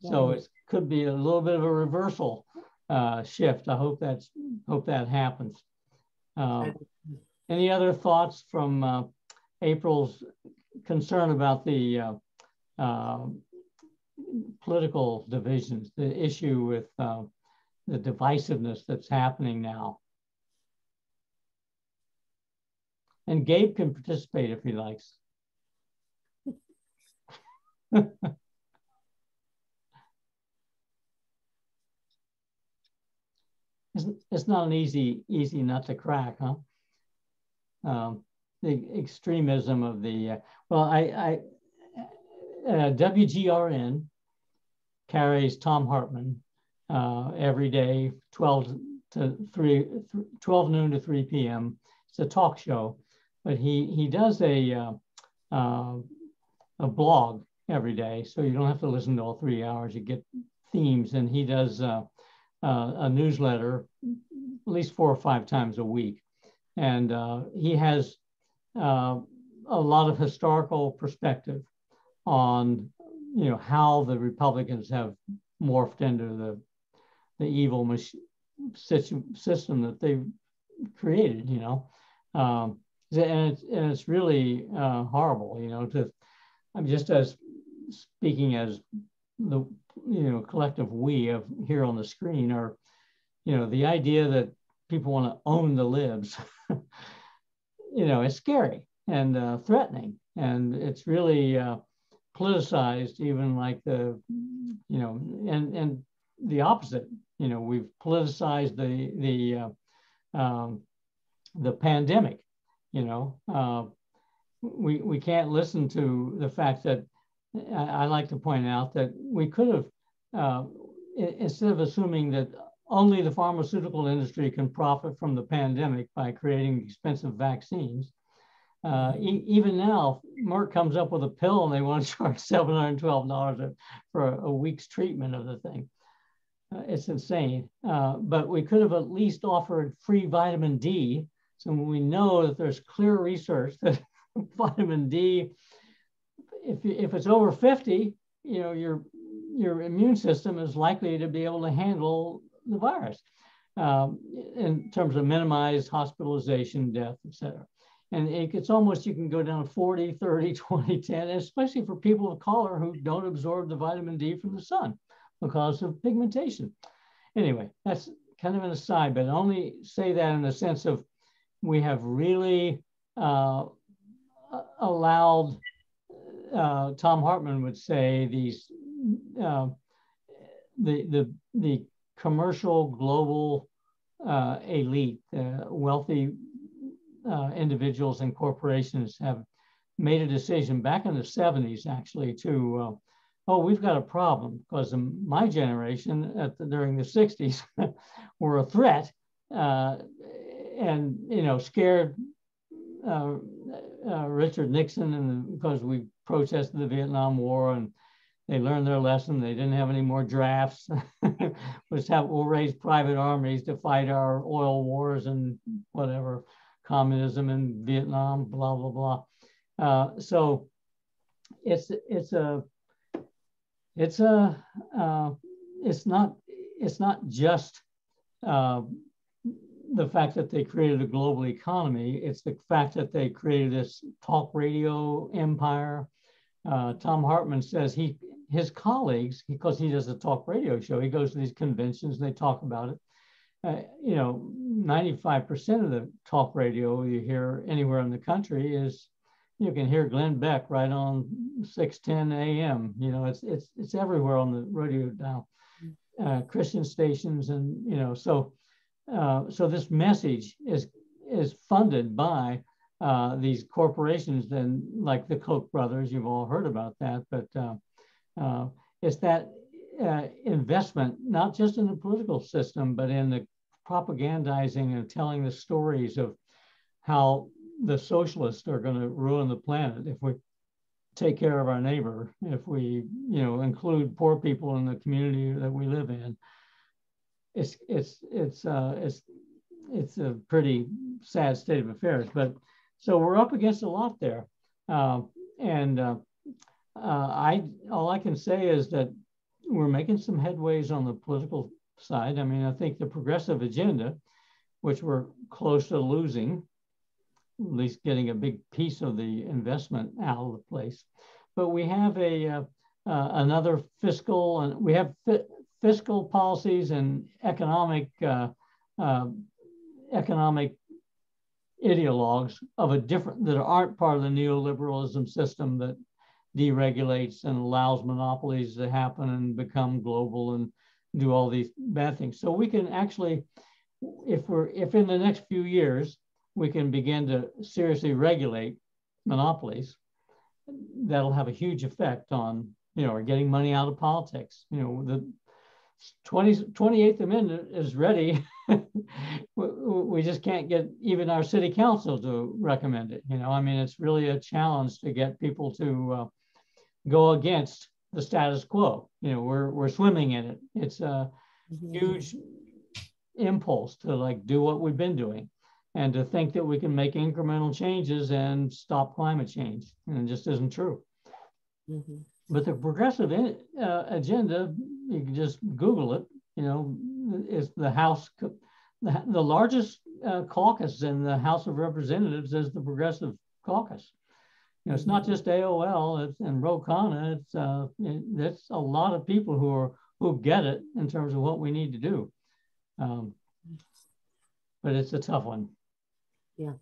So it could be a little bit of a reversal shift. I hope that happens. Any other thoughts from April's concern about the political divisions, the issue with the divisiveness that's happening now? And Gabe can participate if he likes. It's not an easy nut to crack, huh? The extremism of the, WGRN carries Tom Hartman every day, 12 noon to 3 p.m. It's a talk show, but he does a blog every day, so you don't have to listen to all 3 hours. You get themes, and he does a newsletter at least 4 or 5 times a week, and he has a lot of historical perspective on how the Republicans have morphed into the evil system that they've created. And it's really horrible. I'm just as speaking as the collective we of here on the screen are, the idea that people want to own the libs, it's scary and threatening, and it's really politicized, even like the, and the opposite. We've politicized the pandemic. We can't listen to the fact that I like to point out that we could have, instead of assuming that only the pharmaceutical industry can profit from the pandemic by creating expensive vaccines, even now, Merck comes up with a pill and they want to charge $712 for a week's treatment of the thing. It's insane. But we could have at least offered free vitamin D. So we know that there's clear research that vitamin D, if it's over 50, your immune system is likely to be able to handle the virus in terms of minimized hospitalization, death, et cetera. And it's almost, you can go down 40, 30, 20, 10, especially for people of color who don't absorb the vitamin D from the sun because of pigmentation. Anyway, that's kind of an aside, but I only say that in the sense of we have really allowed, Tom Hartman would say, these the commercial global elite, wealthy individuals and corporations have made a decision back in the 70s actually to, we've got a problem, because my generation during the 60s were a threat and scared Richard Nixon, and because we protested the Vietnam War and they learned their lesson. They didn't have any more drafts. We'll raise private armies to fight our oil wars and whatever, communism in Vietnam, blah, blah, blah. So it's not just the fact that they created a global economy. It's the fact that they created this talk radio empire. Tom Hartman says his colleagues, because he does a talk radio show, he goes to these conventions and they talk about it. 95% of the talk radio you hear anywhere in the country is, you can hear Glenn Beck right on 610 AM. It's everywhere on the radio dial, Christian stations, and so this message is funded by these corporations, then, like the Koch brothers. You've all heard about that, but it's that investment, not just in the political system, but in the propagandizing and telling the stories of how the socialists are going to ruin the planet if we take care of our neighbor, if we include poor people in the community that we live in. It's a pretty sad state of affairs. But so we're up against a lot there. and all I can say is that we're making some headways on the political side. I mean, I think the progressive agenda, which we're close to losing, at least getting a big piece of the investment out of the place. But we have another fiscal, and we have fiscal policies and economic ideologues of a different, that aren't part of the neoliberalism system that deregulates and allows monopolies to happen and become global and do all these bad things. So we can actually, if in the next few years we can begin to seriously regulate monopolies, that'll have a huge effect on, getting money out of politics. The 28th Amendment is ready. We just can't get even our city council to recommend it. I mean, it's really a challenge to get people to go against the status quo. We're swimming in it. It's a huge impulse to do what we've been doing, and to think that we can make incremental changes and stop climate change. And it just isn't true. Mm-hmm. But the progressive agenda, you can just Google it, is the House, the largest caucus in the House of Representatives is the Progressive Caucus. It's not just AOL and Ro Khanna, it's a lot of people who get it in terms of what we need to do. But it's a tough one. Yeah.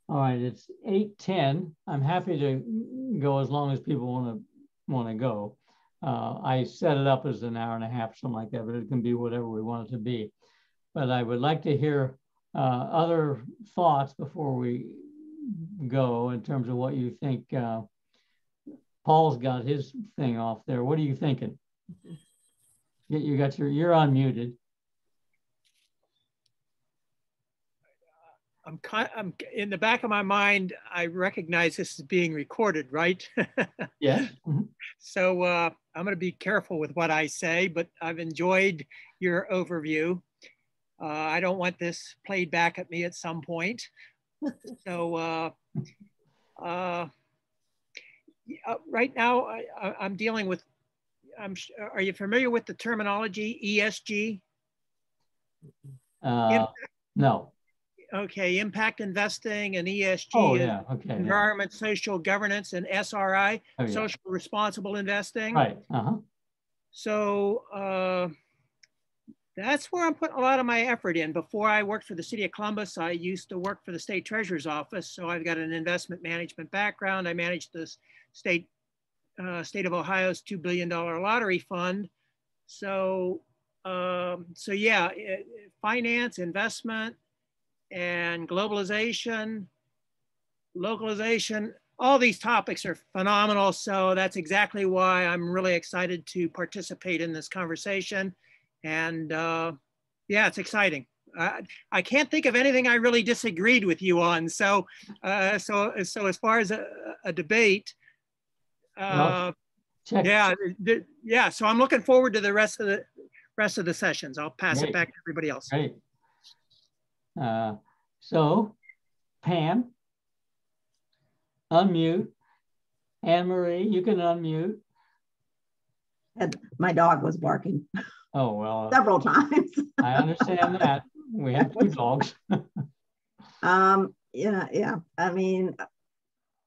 All right, it's 8:10. I'm happy to go as long as people want to go. I set it up as an hour and a half, something like that, but it can be whatever we want it to be. But I would like to hear other thoughts before we go in terms of what you think. Paul's got his thing off there. What are you thinking? You're unmuted. I'm in the back of my mind, I recognize this is being recorded, right? Yes. Mm-hmm. So I'm going to be careful with what I say, but I've enjoyed your overview. I don't want this played back at me at some point. So right now I'm dealing with, are you familiar with the terminology ESG? No. Okay, impact investing and ESG. Oh, yeah. Okay. Environment, social governance, and SRI, social responsible investing. Right. Uh-huh. So that's where I'm putting a lot of my effort in. Before I worked for the city of Columbus, I used to work for the state treasurer's office. So I've got an investment management background. I managed the state of Ohio's $2 billion lottery fund. So yeah, finance, investment, and globalization, localization, all these topics are phenomenal. So that's exactly why I'm really excited to participate in this conversation. And yeah, it's exciting. I can't think of anything I really disagreed with you on. So as far as a debate, yeah. So I'm looking forward to the rest of the sessions. I'll pass it back to everybody else. Great. So, Pam, unmute. Anne-Marie, you can unmute. And my dog was barking. Oh, well. Several times. I understand that. We have two dogs. Yeah. I mean,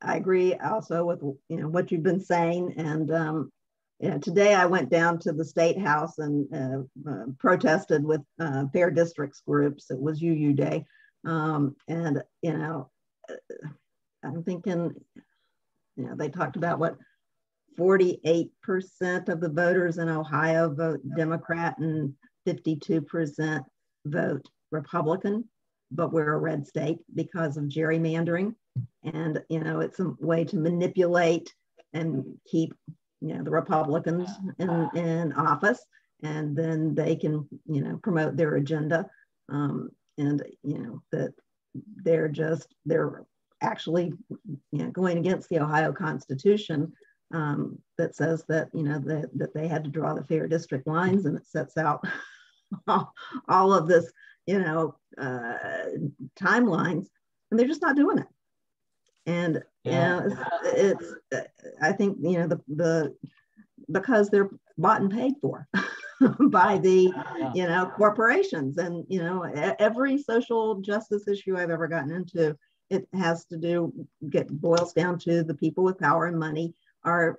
I agree also with what you've been saying. And today I went down to the State House and protested with Fair Districts groups. It was UU Day. And, I'm thinking, they talked about what 48% of the voters in Ohio vote Democrat and 52% vote Republican, but we're a red state because of gerrymandering. And, it's a way to manipulate and keep the Republicans in office, and then they can, promote their agenda. And, that they're actually, going against the Ohio Constitution that says that, that they had to draw the fair district lines, and it sets out all of this, timelines, and they're just not doing it. And Yeah. it's I think, you know, the because they're bought and paid for by the, you know, corporations. And, you know, every social justice issue I've ever gotten into, it has to do, boils down to the people with power and money are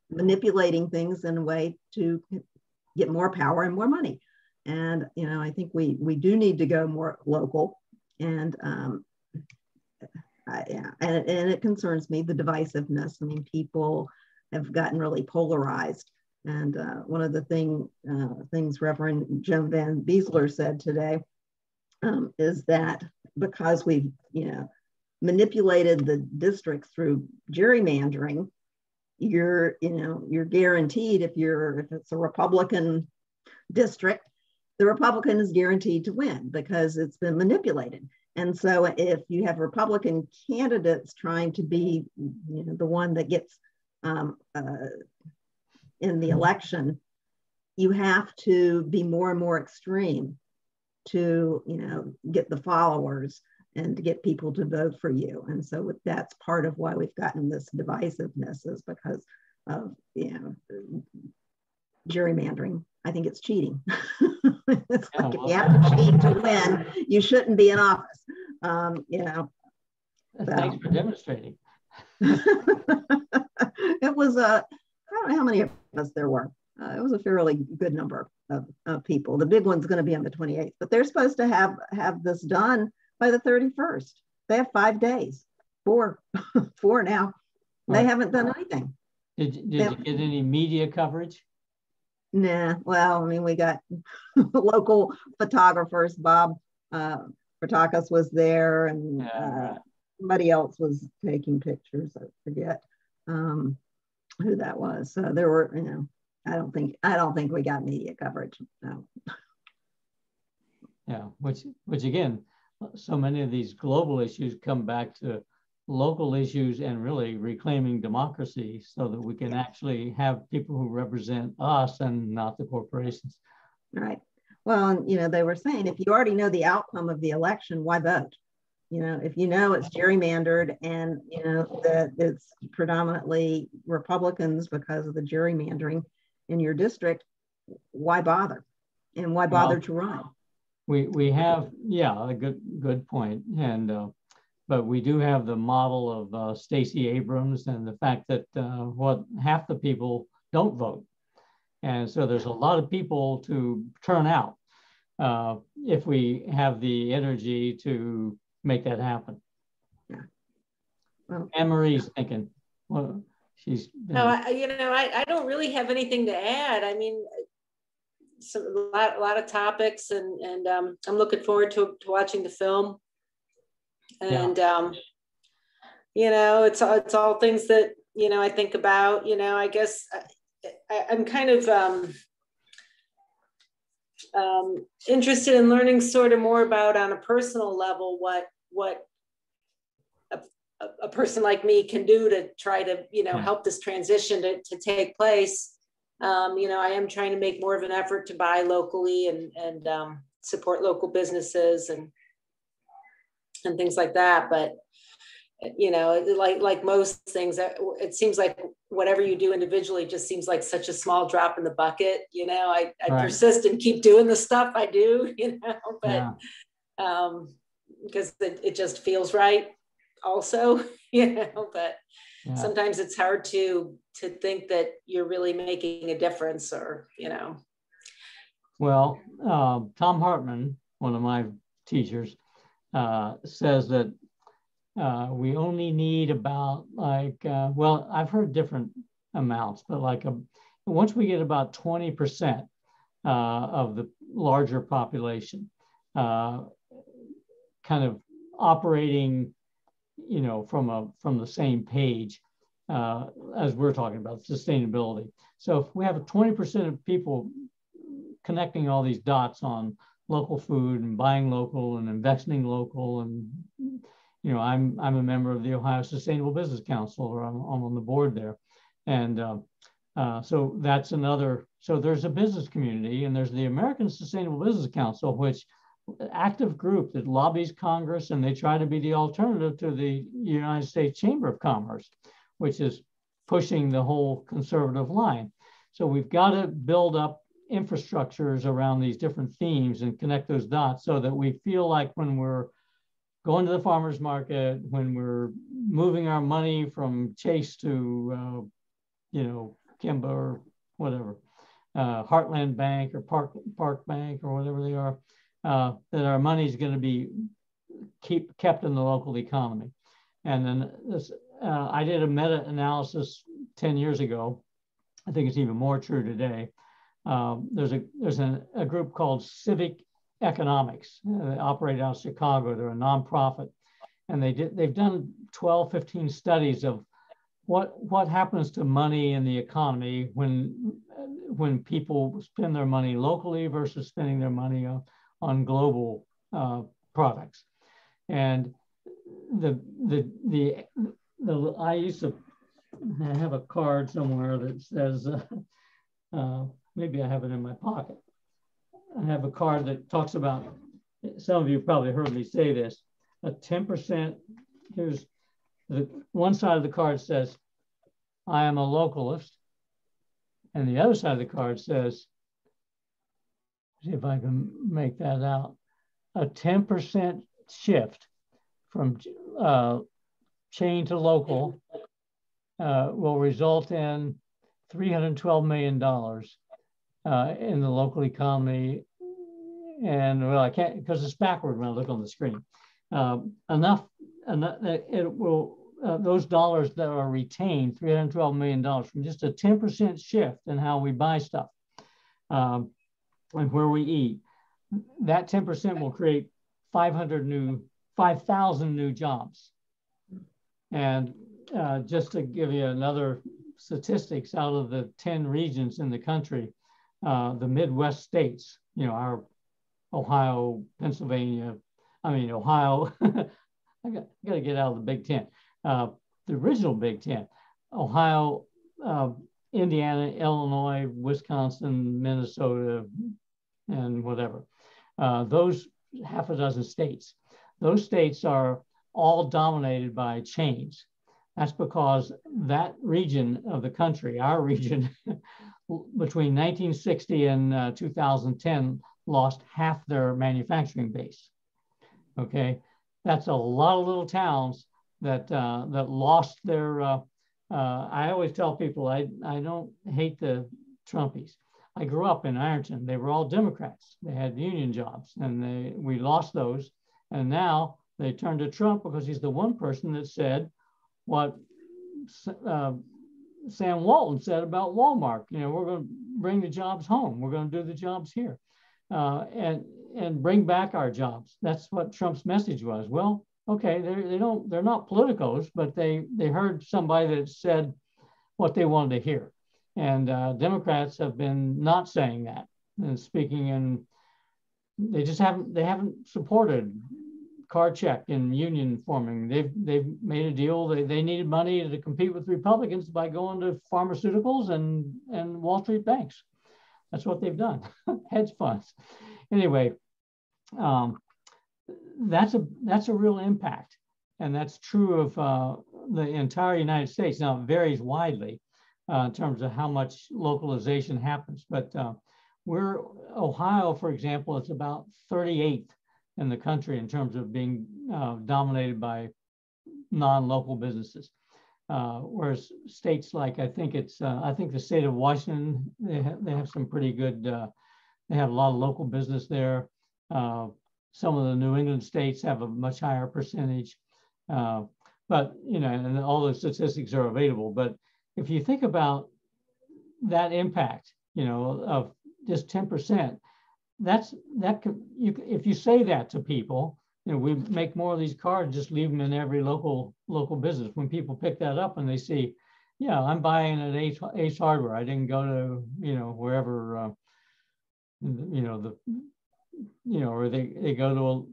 manipulating things in a way to get more power and more money. And, you know, I think we do need to go more local. And and it concerns me, the divisiveness. I mean, people have gotten really polarized. And one of the things Reverend Jim Van Beesler said today is that because we've, you know, manipulated the districts through gerrymandering, you're guaranteed, if it's a Republican district, the Republican is guaranteed to win because it's been manipulated. And so if you have Republican candidates trying to be, you know, the one that gets in the election, you have to be more and more extreme to, you know, get the followers and to get people to vote for you. And so that's part of why we've gotten this divisiveness, is because of, you know, gerrymandering. I think it's cheating. It's like, if you have to cheat to win, you shouldn't be in office. You know. Thanks for demonstrating. It was I don't know how many of us there were. It was a fairly good number of people. The big one's going to be on the 28th, but they're supposed to have this done by the 31st. They have 5 days. Four now. They haven't done anything. Did you get any media coverage? Nah. Well, I mean, we got local photographers. Bob Protakis was there, and somebody else was taking pictures. I forget who that was. So there were, you know, I don't think we got media coverage. No. Yeah, which again, so many of these global issues come back to local issues and really reclaiming democracy so that we can actually have people who represent us and not the corporations. Right. Well, you know, they were saying, if you already know the outcome of the election, why vote? You know, if you know it's gerrymandered and, you know, that it's predominantly Republicans because of the gerrymandering in your district, why bother? And why bother to run? We have, a good point. And but we do have the model of Stacey Abrams and the fact that half the people don't vote. And so there's a lot of people to turn out if we have the energy to make that happen. Yeah. Well, Anne-Marie's thinking, well, she's been... No, I don't really have anything to add. I mean, a lot of topics, and I'm looking forward to watching the film. And you know, it's all things that, you know, I think about. You know, I guess I'm kind of interested in learning sort of more about, on a personal level, what a person like me can do to try to, you know, help this transition to take place. You know, I am trying to make more of an effort to buy locally and support local businesses and things like that. But, you know, like most things, it seems like whatever you do individually just seems like such a small drop in the bucket. You know, I persist and keep doing the stuff I do, you know, but because it just feels right also, you know, but sometimes it's hard to think that you're really making a difference, or, you know. Well, Tom Hartman, one of my teachers, says that we only need about well, I've heard different amounts, but once we get about 20% of the larger population kind of operating, you know, from the same page as we're talking about sustainability. So if we have 20% of people connecting all these dots on local food and buying local and investing local, and, you know, I'm a member of the Ohio Sustainable Business Council, or I'm on the board there. And so that's another, so there's a business community, and there's the American Sustainable Business Council, which active group that lobbies Congress, and they try to be the alternative to the United States Chamber of Commerce, which is pushing the whole conservative line. So we've got to build up infrastructures around these different themes and connect those dots so that we feel like when we're going to the farmer's market, when we're moving our money from Chase to, Kimba or whatever, Heartland Bank or Park Bank or whatever they are, that our money is going to be kept in the local economy. And then this, I did a meta-analysis 10 years ago. I think it's even more true today. There's a group called Civic Economics. They operate out of Chicago. They're a nonprofit, and they've done 12, 15 studies of what happens to money in the economy when people spend their money locally versus spending their money on global products. And I used to have a card somewhere that says, maybe I have it in my pocket. I have a card that talks about, some of you probably heard me say this, a 10%, here's the one side of the card says, I am a localist. And the other side of the card says, see if I can make that out, a 10% shift from chain to local will result in $312 million in the local economy. And well, I can't, because it's backward when I look on the screen. Enough it will, those dollars that are retained, $312 million from just a 10% shift in how we buy stuff and where we eat. That 10% will create 5,000 new jobs. And just to give you another statistics, out of the 10 regions in the country, the Midwest states, our Ohio, Pennsylvania, Ohio, I got to get out of the Big Ten. The original Big Ten, Ohio, Indiana, Illinois, Wisconsin, Minnesota, and whatever. Those half a dozen states. Those states are all dominated by chains. That's because that region of the country, our region, between 1960 and 2010, lost half their manufacturing base. Okay, that's a lot of little towns that lost their. I always tell people I don't hate the Trumpies. I grew up in Ironton. They were all Democrats. They had union jobs, and we lost those. And now they turned to Trump because he's the one person that said what Sam Walton said about Walmart. We're going to bring the jobs home. We're going to do the jobs here, and bring back our jobs. That's what Trump's message was. Well, okay, they're not politicos, but they heard somebody that said what they wanted to hear. And Democrats have been not saying that and speaking, and they haven't supported card check and union forming. They've made a deal. They needed money to compete with Republicans by going to pharmaceuticals and Wall Street banks. That's what they've done. Hedge funds. Anyway, that's a real impact, and that's true of the entire United States. Now it varies widely in terms of how much localization happens, but Ohio, for example, is about 38th in the country in terms of being dominated by non-local businesses. Whereas states like, I think the state of Washington, they have some pretty good, they have a lot of local business there. Some of the New England states have a much higher percentage, but and all those statistics are available. But if you think about that impact, of just 10%, if you say that to people, we make more of these cards, just leave them in every local business. When people pick that up and they see, yeah, I'm buying at Ace Hardware. I didn't go to wherever or they go to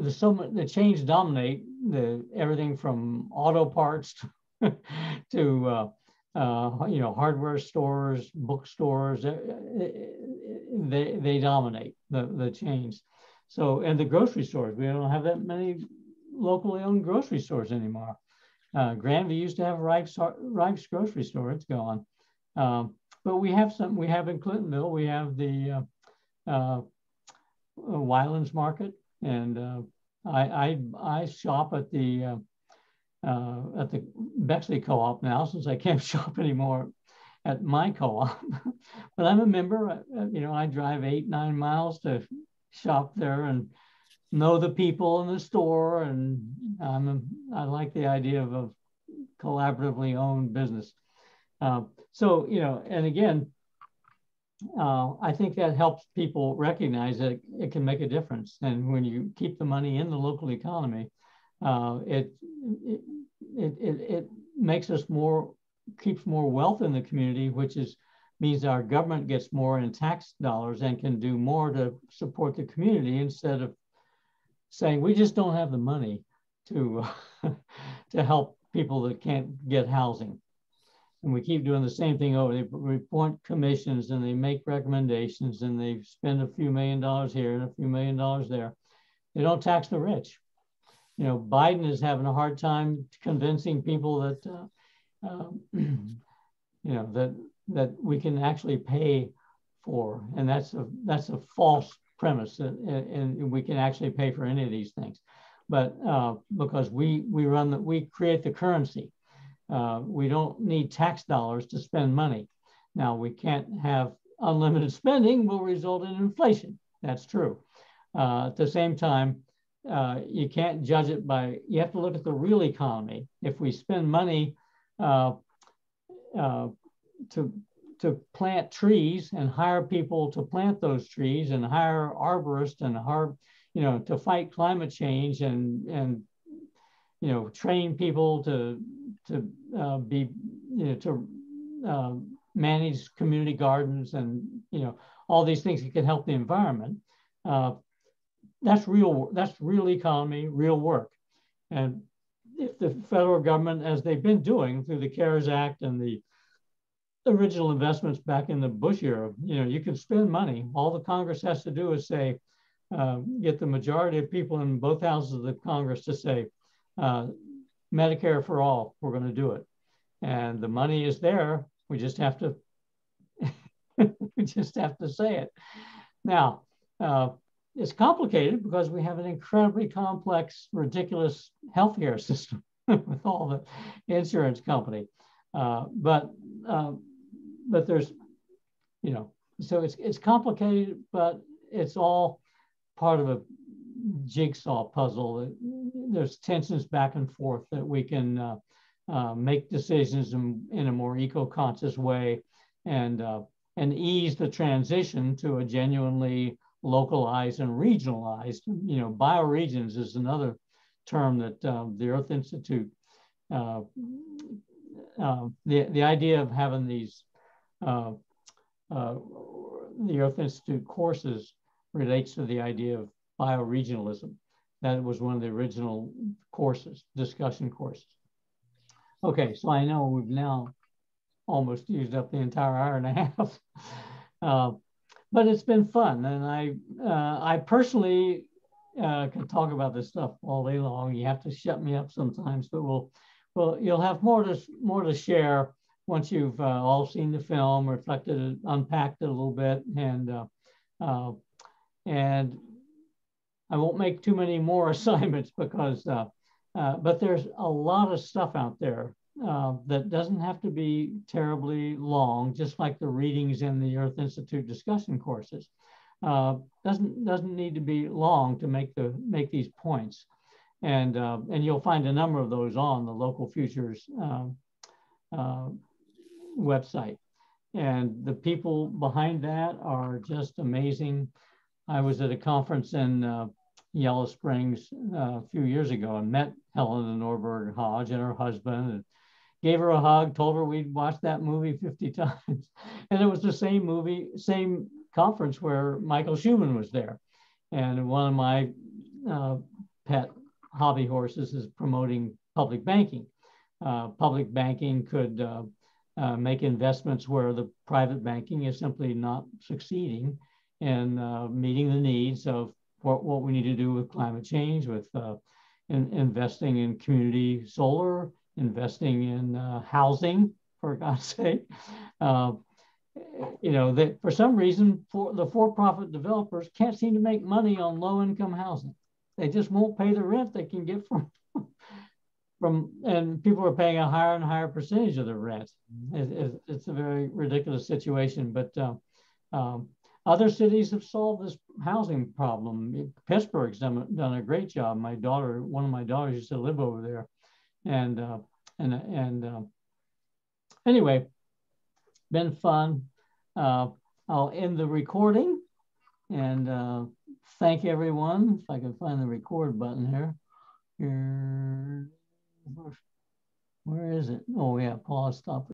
the chains dominate everything from auto parts to hardware stores, bookstores. They dominate the chains. So, and the grocery stores, we don't have that many locally owned grocery stores anymore. Grandview used to have Rife's grocery store, it's gone. But we have some, we have in Clintonville, we have the Wylands Market, and I shop at the Bexley Co-op now, since I can't shop anymore at my co-op. But I'm a member. You know, I drive 8-9 miles to shop there and know the people in the store, and I like the idea of a collaboratively owned business. So, you know, and again, I think that helps people recognize that it can make a difference. And when you keep the money in the local economy, it makes us more, keeps more wealth in the community, which means our government gets more in tax dollars and can do more to support the community, instead of saying we just don't have the money to to help people that can't get housing. And we keep doing the same thing over. They report commissions and they make recommendations and they spend a few $1 million here and a few $1 million there. They don't tax the rich. You know, Biden is having a hard time convincing people that, you know, that we can actually pay for, and that's a false premise, and we can actually pay for any of these things. But because we create the currency. We don't need tax dollars to spend money. Now, we can't have unlimited spending, will result in inflation. That's true. At the same time, you can't judge it by, you have to look at the real economy. If we spend money to plant trees and hire people to plant those trees and hire arborists and you know, to fight climate change and you know, train people to be, you know, to manage community gardens and, you know, all these things that can help the environment. That's real economy, real work. And if the federal government, as they've been doing through the CARES Act and the original investments back in the Bush era, you know, you can spend money. All the Congress has to do is say, get the majority of people in both houses of the Congress to say, Medicare for all, we're going to do it. And the money is there. We just have to, we just have to say it. Now, it's complicated because we have an incredibly complex, ridiculous healthcare system with all the insurance company. But there's, you know, so it's complicated, but it's all part of a jigsaw puzzle. There's tensions back and forth that we can make decisions in a more eco-conscious way and ease the transition to a genuinely localized and regionalized. You know, bioregions is another term that the Earth Institute, the idea of having these, the Earth Institute courses relates to the idea of bioregionalism. That was one of the original courses, discussion courses. Okay, so I know we've now almost used up the entire hour and a half, but it's been fun. And I personally can talk about this stuff all day long. You have to shut me up sometimes, but you'll have more to share once you've all seen the film, reflected it, unpacked it a little bit, and I won't make too many more assignments because, but there's a lot of stuff out there that doesn't have to be terribly long, just like the readings in the Earth Institute discussion courses. Doesn't need to be long to make these points, and you'll find a number of those on the Local Futures website, and the people behind that are just amazing. I was at a conference in Yellow Springs a few years ago and met Helena Norberg Hodge and her husband and gave her a hug, told her we'd watched that movie 50 times. And it was the same movie, same conference where Michael Schumann was there. And one of my pet hobby horses is promoting public banking. Public banking could make investments where the private banking is simply not succeeding in meeting the needs of what we need to do with climate change, with investing in community solar, investing in housing, for God's sake. You know, that for some reason, the for-profit developers can't seem to make money on low-income housing. They just won't pay the rent they can get and people are paying a higher and higher percentage of the rent. It's a very ridiculous situation, but other cities have solved this housing problem. Pittsburgh's done a great job. One of my daughters used to live over there, and anyway, been fun. I'll end the recording and thank everyone. If I can find the record button here. Where is it? Oh yeah, pause, stop.